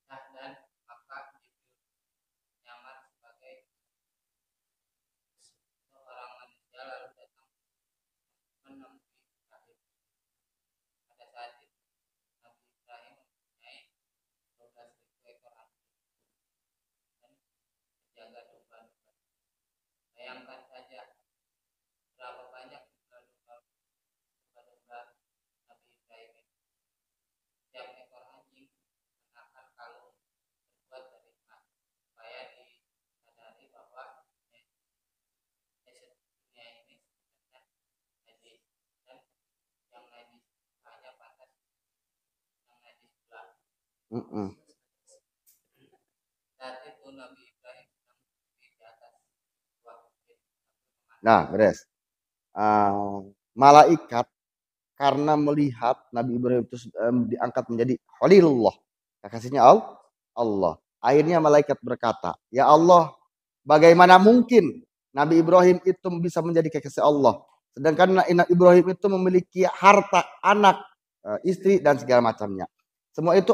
Nah, dan maka Jibril nyamar sebagai seorang manusia lalu datang menemui Ibrahim. Pada saat itu Nabi Ibrahim mempunyai 12.000 ekor anjing dan menjaga domba-domba. Bayangkan saja berapa banyak domba-domba Nabi Ibrahim itu. Setiap ekor anjing mengenakan kalung terbuat dari emas supaya disadari bahwa dunia ini sebenarnya najis dan yang najis hanya pantas yang najis pula. Saat itu Nabi Ibrahim sedang berdiri di atas sebuah bukit. Nah, beres. Malaikat karena melihat Nabi Ibrahim itu diangkat menjadi Khalilullah, kekasihnya Allah. Akhirnya malaikat berkata, ya Allah, bagaimana mungkin Nabi Ibrahim itu bisa menjadi kekasih Allah, sedangkan Nabi Ibrahim itu memiliki harta, anak, istri dan segala macamnya. Semua itu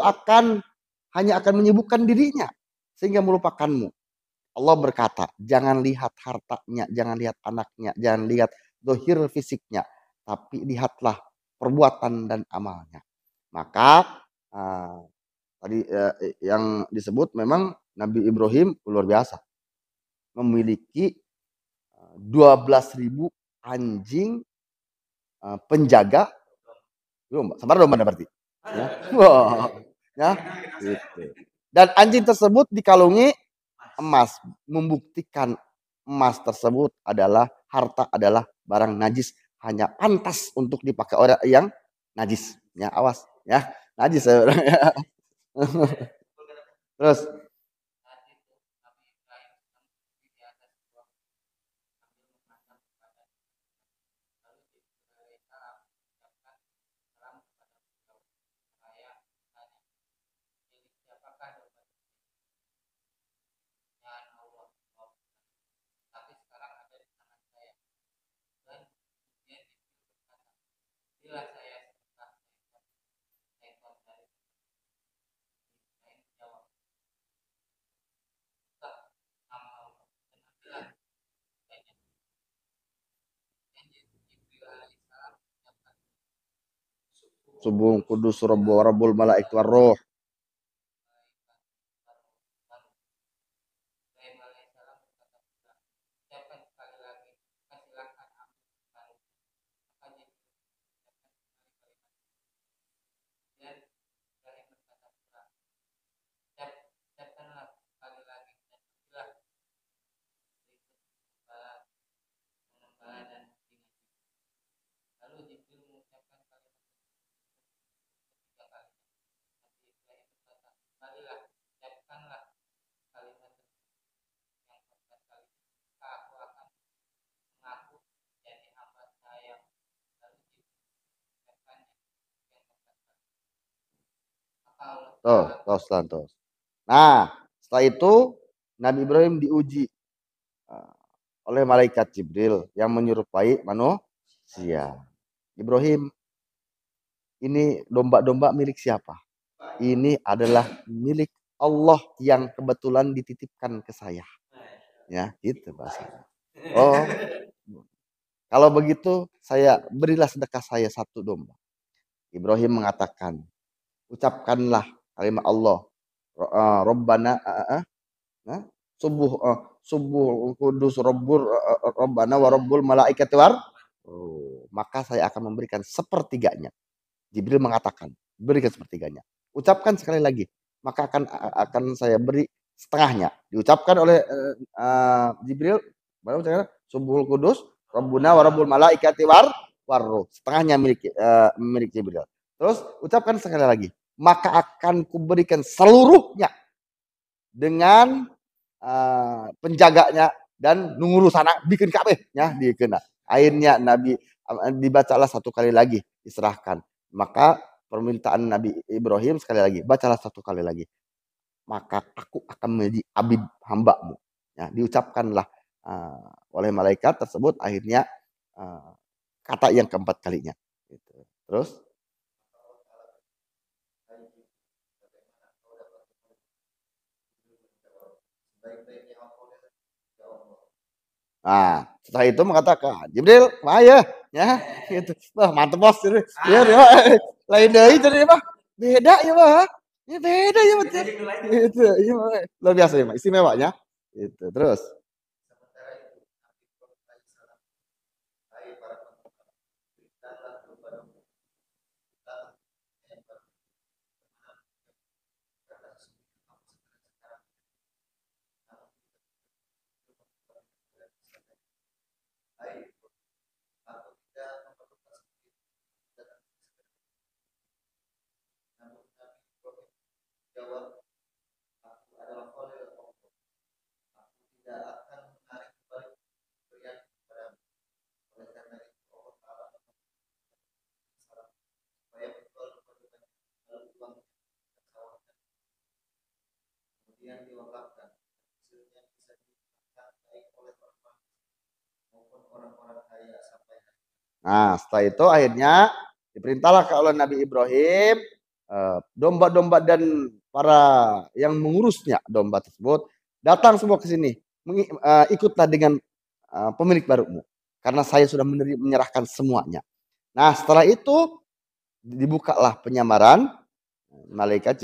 hanya akan menyibukkan dirinya sehingga melupakanmu. Allah berkata, jangan lihat hartanya, jangan lihat anaknya, jangan lihat dohir fisiknya, tapi lihatlah perbuatan dan amalnya. Maka tadi yang disebut memang Nabi Ibrahim luar biasa, memiliki 12.000 anjing penjaga domba. Sabar domba berarti. Ya. Wow. Ya, gitu. Dan anjing tersebut dikalungi emas, membuktikan emas tersebut adalah harta, adalah barang najis, hanya pantas untuk dipakai orang yang najis. Ya, awas ya, najis ya. Terus Subuh kudus rabbul malaik warroh. Tos. Nah, setelah itu Nabi Ibrahim diuji oleh malaikat Jibril yang menyerupai manusia. Ibrahim, ini domba-domba milik siapa? Ini adalah milik Allah yang kebetulan dititipkan ke saya. Ya, gitu bahasanya. Oh, kalau begitu saya berilah sedekah saya 1 domba. Ibrahim mengatakan, ucapkanlah kalimat Allah, Rabbana subuh kudus Rabbana wa rabbul malaikati war. Maka saya akan memberikan sepertiganya. Jibril mengatakan, berikan sepertiganya. Ucapkan sekali lagi, maka akan saya beri setengahnya. Diucapkan oleh Jibril, subuhul kudus Rabbuna wa rabbul malaikati war. Setengahnya milik Jibril. Terus ucapkan sekali lagi, maka akan kuberikan seluruhnya dengan penjaganya dan nunggu sana bikin Ka'bah ya dikena. Akhirnya Nabi dibacalah 1 kali lagi, diserahkan. Maka permintaan Nabi Ibrahim sekali lagi, bacalah 1 kali lagi. maka aku akan menjadi abid hambamu. Ya, diucapkanlah oleh malaikat tersebut akhirnya kata yang keempat kalinya. Gitu. Terus setelah itu mengatakan, Jibril, ya, gitu. Wah, mantep bos. Ya, lain dari itu mah. Beda ya, Pak. Ya beda ya, betul. Gitu, ya, luar biasa ya, istimewanya. Gitu. Terus setelah itu akhirnya diperintahlah oleh Nabi Ibrahim domba-domba dan para yang mengurusnya domba tersebut datang semua ke sini. Ikutlah dengan pemilik barumu karena saya sudah menyerahkan semuanya. Nah, setelah itu dibukalah penyamaran malaikat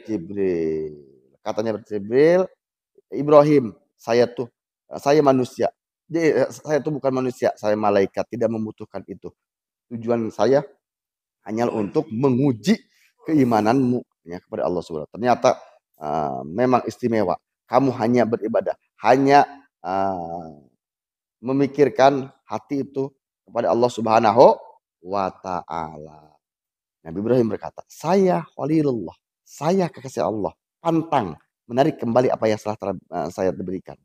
Jibril. Katanya Jibril, Ibrahim, saya manusia. Saya tuh bukan manusia, saya malaikat, tidak membutuhkan itu. Tujuan saya hanya untuk menguji keimananmu ya, kepada Allah Subhanahu. Ternyata memang istimewa. Kamu hanya beribadah, hanya memikirkan hati itu kepada Allah Subhanahu wa taala. Nabi Ibrahim berkata, saya Khalilullah, saya kekasih Allah, pantang menarik kembali apa yang saya berikan.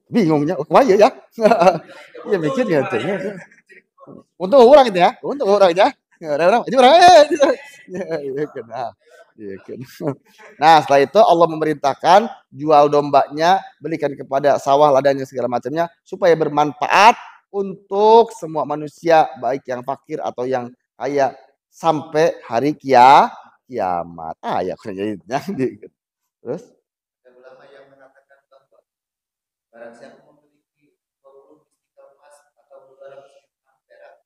Bingungnya, wah ya, iya mikirnya tuh. Untuk orang itu ya, untuk orang aja. Orang itu orang. Nah, setelah itu Allah memerintahkan jual dombanya, belikan kepada sawah ladangnya segala macamnya supaya bermanfaat untuk semua manusia, baik yang fakir atau yang kaya sampai hari kiamat. Ya jadi terus barang siapa memiliki 20 mistikal emas atau 200 perak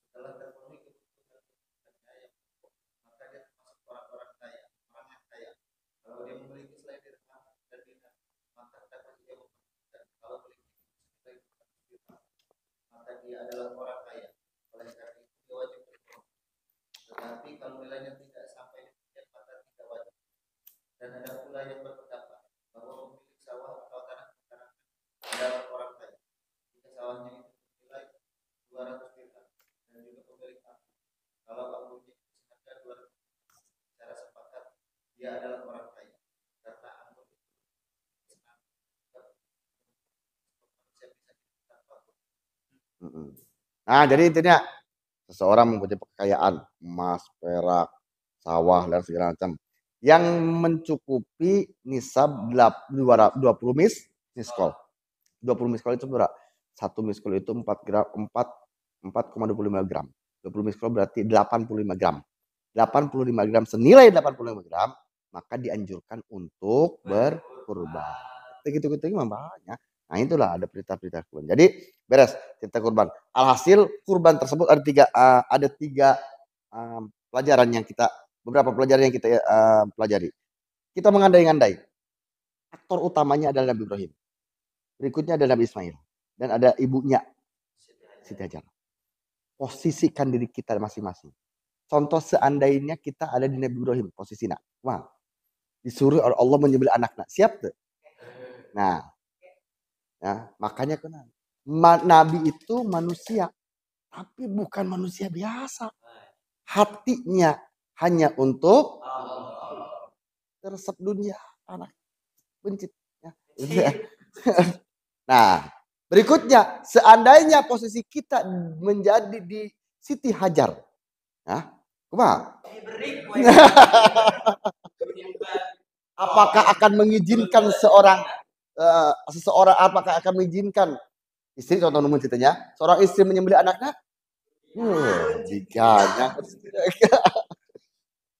setelah terpenuhi kebutuhannya yang cukup, maka dia termasuk orang-orang kaya, orang yang kaya. Kalau dia memiliki selain dirham dan dinar, maka dapat dia memperhatikan. Kalau memiliki selain dirham, maka dia adalah orang kaya. Oleh karena itu dia wajib berkorban. Tetapi kalau nilainya tidak sampai demikian, maka tidak wajib. Dan ada pula yang berpendapat bahwa pemilik sawah atau tanah adalah orang kaya. Jika sawahnya itu bernilai 200 dirham dan juga pemilik aku. Kalau akunya seharga 200 secara sepakat, dia adalah orang kaya. Karena anggur itu manusia bisa tanpa. Nah, jadi intinya seseorang mempunyai kekayaan emas, perak, sawah dan segala macam yang mencukupi nisab 20 miskol. 20 miskol itu berapa? Satu miskol itu 4,25 gram. 20 miskol berarti 85 gram. 85 gram senilai 85 gram, maka dianjurkan untuk berkurban. Gitu-gitu banyak. Nah, itulah ada perintah-perintah kurban. Jadi beres cerita kurban. Alhasil kurban tersebut ada tiga pelajaran yang beberapa pelajaran yang kita pelajari. Kita mengandai-andai. Aktor utamanya adalah Nabi Ibrahim. Berikutnya ada Nabi Ismail. Dan ada ibunya, Siti Hajar. Posisikan diri kita masing-masing. Contoh seandainya kita ada di Nabi Ibrahim, posisinya. Wah, disuruh oleh Allah menyembelih anaknya. Siap tuh? Nah, ya, makanya kenal. Nabi itu manusia. Tapi bukan manusia biasa. Hatinya hanya untuk tersep dunia. Anak bencit. Ya. Nah, berikutnya, seandainya posisi kita menjadi di Siti Hajar, ya, kumaha? Apakah akan mengizinkan seseorang apakah akan mengizinkan istri, contoh umum ceritanya, seorang istri menyembelih anaknya? Jika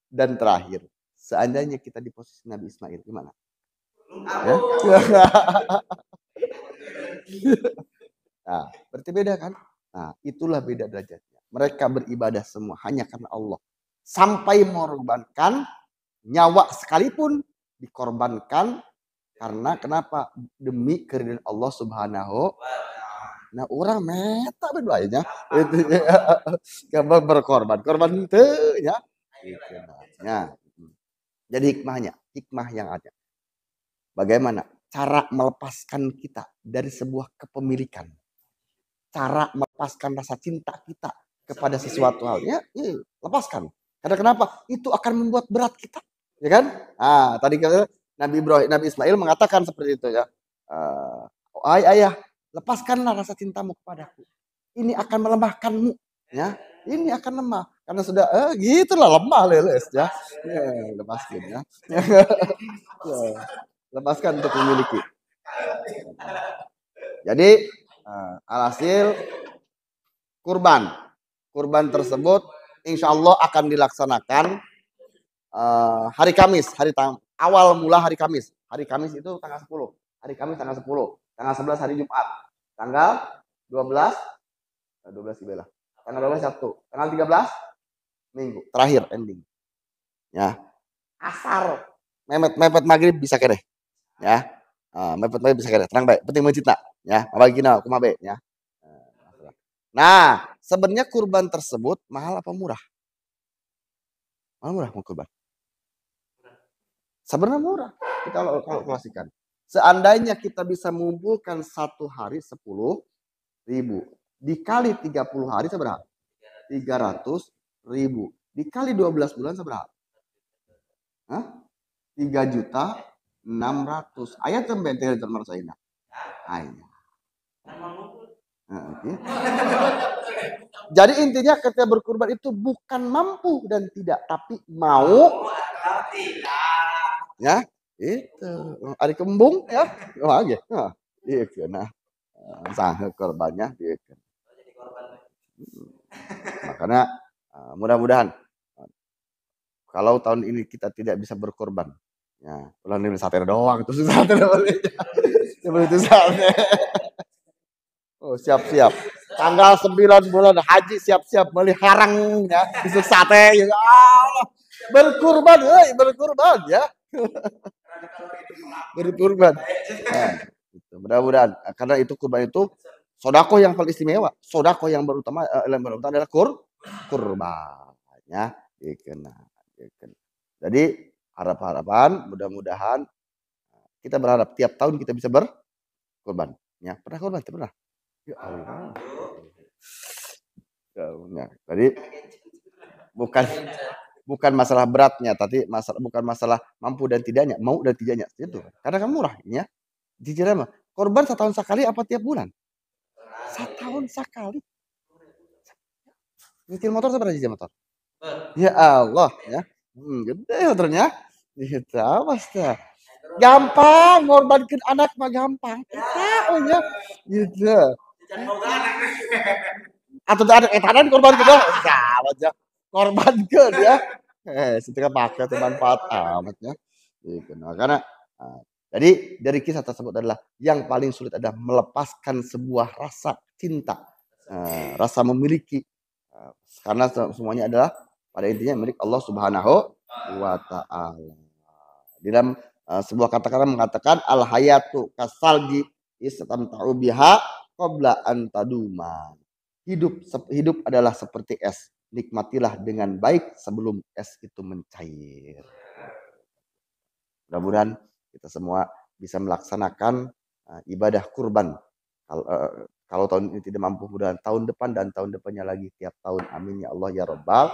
dan terakhir, seandainya kita di posisi Nabi Ismail, gimana? Ya? Nah, berarti beda kan? Nah, itulah beda derajatnya. Mereka beribadah semua hanya karena Allah. Sampai mengorbankan nyawa sekalipun dikorbankan karena kenapa? Demi keridhaan Allah Subhanahu. Nah, orang meta berdoanya itu gambar berkorban. Korban itu ya. Gitu, nah. Jadi hikmah yang ada. Bagaimana cara melepaskan kita dari sebuah kepemilikan. Cara melepaskan rasa cinta kita kepada sesuatu hal. Ya, lepaskan. Karena kenapa? Itu akan membuat berat kita. Ya kan? Ah, tadi kata Nabi Ismail mengatakan seperti itu ya. Ayah, lepaskanlah rasa cintamu kepadaku. Ini akan melemahkanmu. Ya, ini akan lemah. Karena sudah, gitulah lemah leles ya. Lepaskan ya. Lepaskan untuk memiliki. Jadi, alhasil kurban tersebut insya Allah akan dilaksanakan hari Kamis, awal mula hari Kamis. Hari Kamis itu tanggal 10. Hari Kamis tanggal 10. Tanggal 11 hari Jumat. Tanggal 12 Ibadah. Tanggal 12 Sabtu. Tanggal 13 Minggu. Terakhir ending. Ya. Asar. Mepet maghrib bisa kene. Ya. Mepet maghrib bisa kene. Tenang baik. Penting mencita. Ya. Bagi kita kumabe ya. Nah, sebenarnya kurban tersebut mahal apa murah? Mahal murah mau kurban. Sebenarnya murah. Kita kalau kalkulasikan. Seandainya kita bisa mengumpulkan satu hari 10.000. Dikali 30 hari seberapa? 300.000. Dikali 12 bulan seberapa? 3.600.000. Ayat tembentel termer saya. Ayat. Jadi intinya ketika berkurban itu bukan mampu dan tidak, tapi mau. Ya, itu. Ada kembung ya. Lagi. Iya, nah. Sangat korbannya gitu. Makanya mudah-mudahan kalau tahun ini kita tidak bisa berkorban, ya bulan ini sate doang itu sate itu sate. Oh siap-siap. Tanggal 9 bulan haji siap-siap beli harang ya, besok sate ya. Berkurban ya. Berkurban. Nah, gitu. Mudah-mudahan karena itu kurban itu sodako yang paling istimewa, sodako yang berutama adalah kurban ya. Jadi harapan mudah-mudahan kita berharap tiap tahun kita bisa berkurban ya. Pernah kurban? Pernah. Ya Allah. Jadi bukan masalah beratnya, tapi bukan masalah mampu dan tidaknya, mau dan tidaknya itu. Karena kan murah ya. Jujur mah, korban setahun sekali apa tiap bulan? Setahun sekali. Nyicil motor seberapa nyicil motor? Ya Allah ya. Gede motornya. Gitu awas dah. Gampang ngorbankan anak mah gampang. Tahu ya. Gitu. Atau ada etanan korban kita sama aja. Korbankan ya. Setelah pakai manfaat amatnya. Gitu. Nah, karena jadi dari kisah tersebut adalah yang paling sulit adalah melepaskan sebuah rasa cinta, rasa memiliki, karena semuanya adalah pada intinya milik Allah Subhanahu wa Ta'ala. Di dalam sebuah kata-kata mengatakan al hayatu kasalji istamta'u biha qabla an taduma. Hidup adalah seperti es, nikmatilah dengan baik sebelum es itu mencair. Mudah-mudahan kita semua bisa melaksanakan ibadah kurban. Kalau tahun ini tidak mampu, mudah tahun depan dan tahun depannya lagi tiap tahun. Amin ya Allah ya Rabbal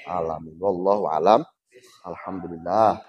alamin. Wallahu alam. Alhamdulillah.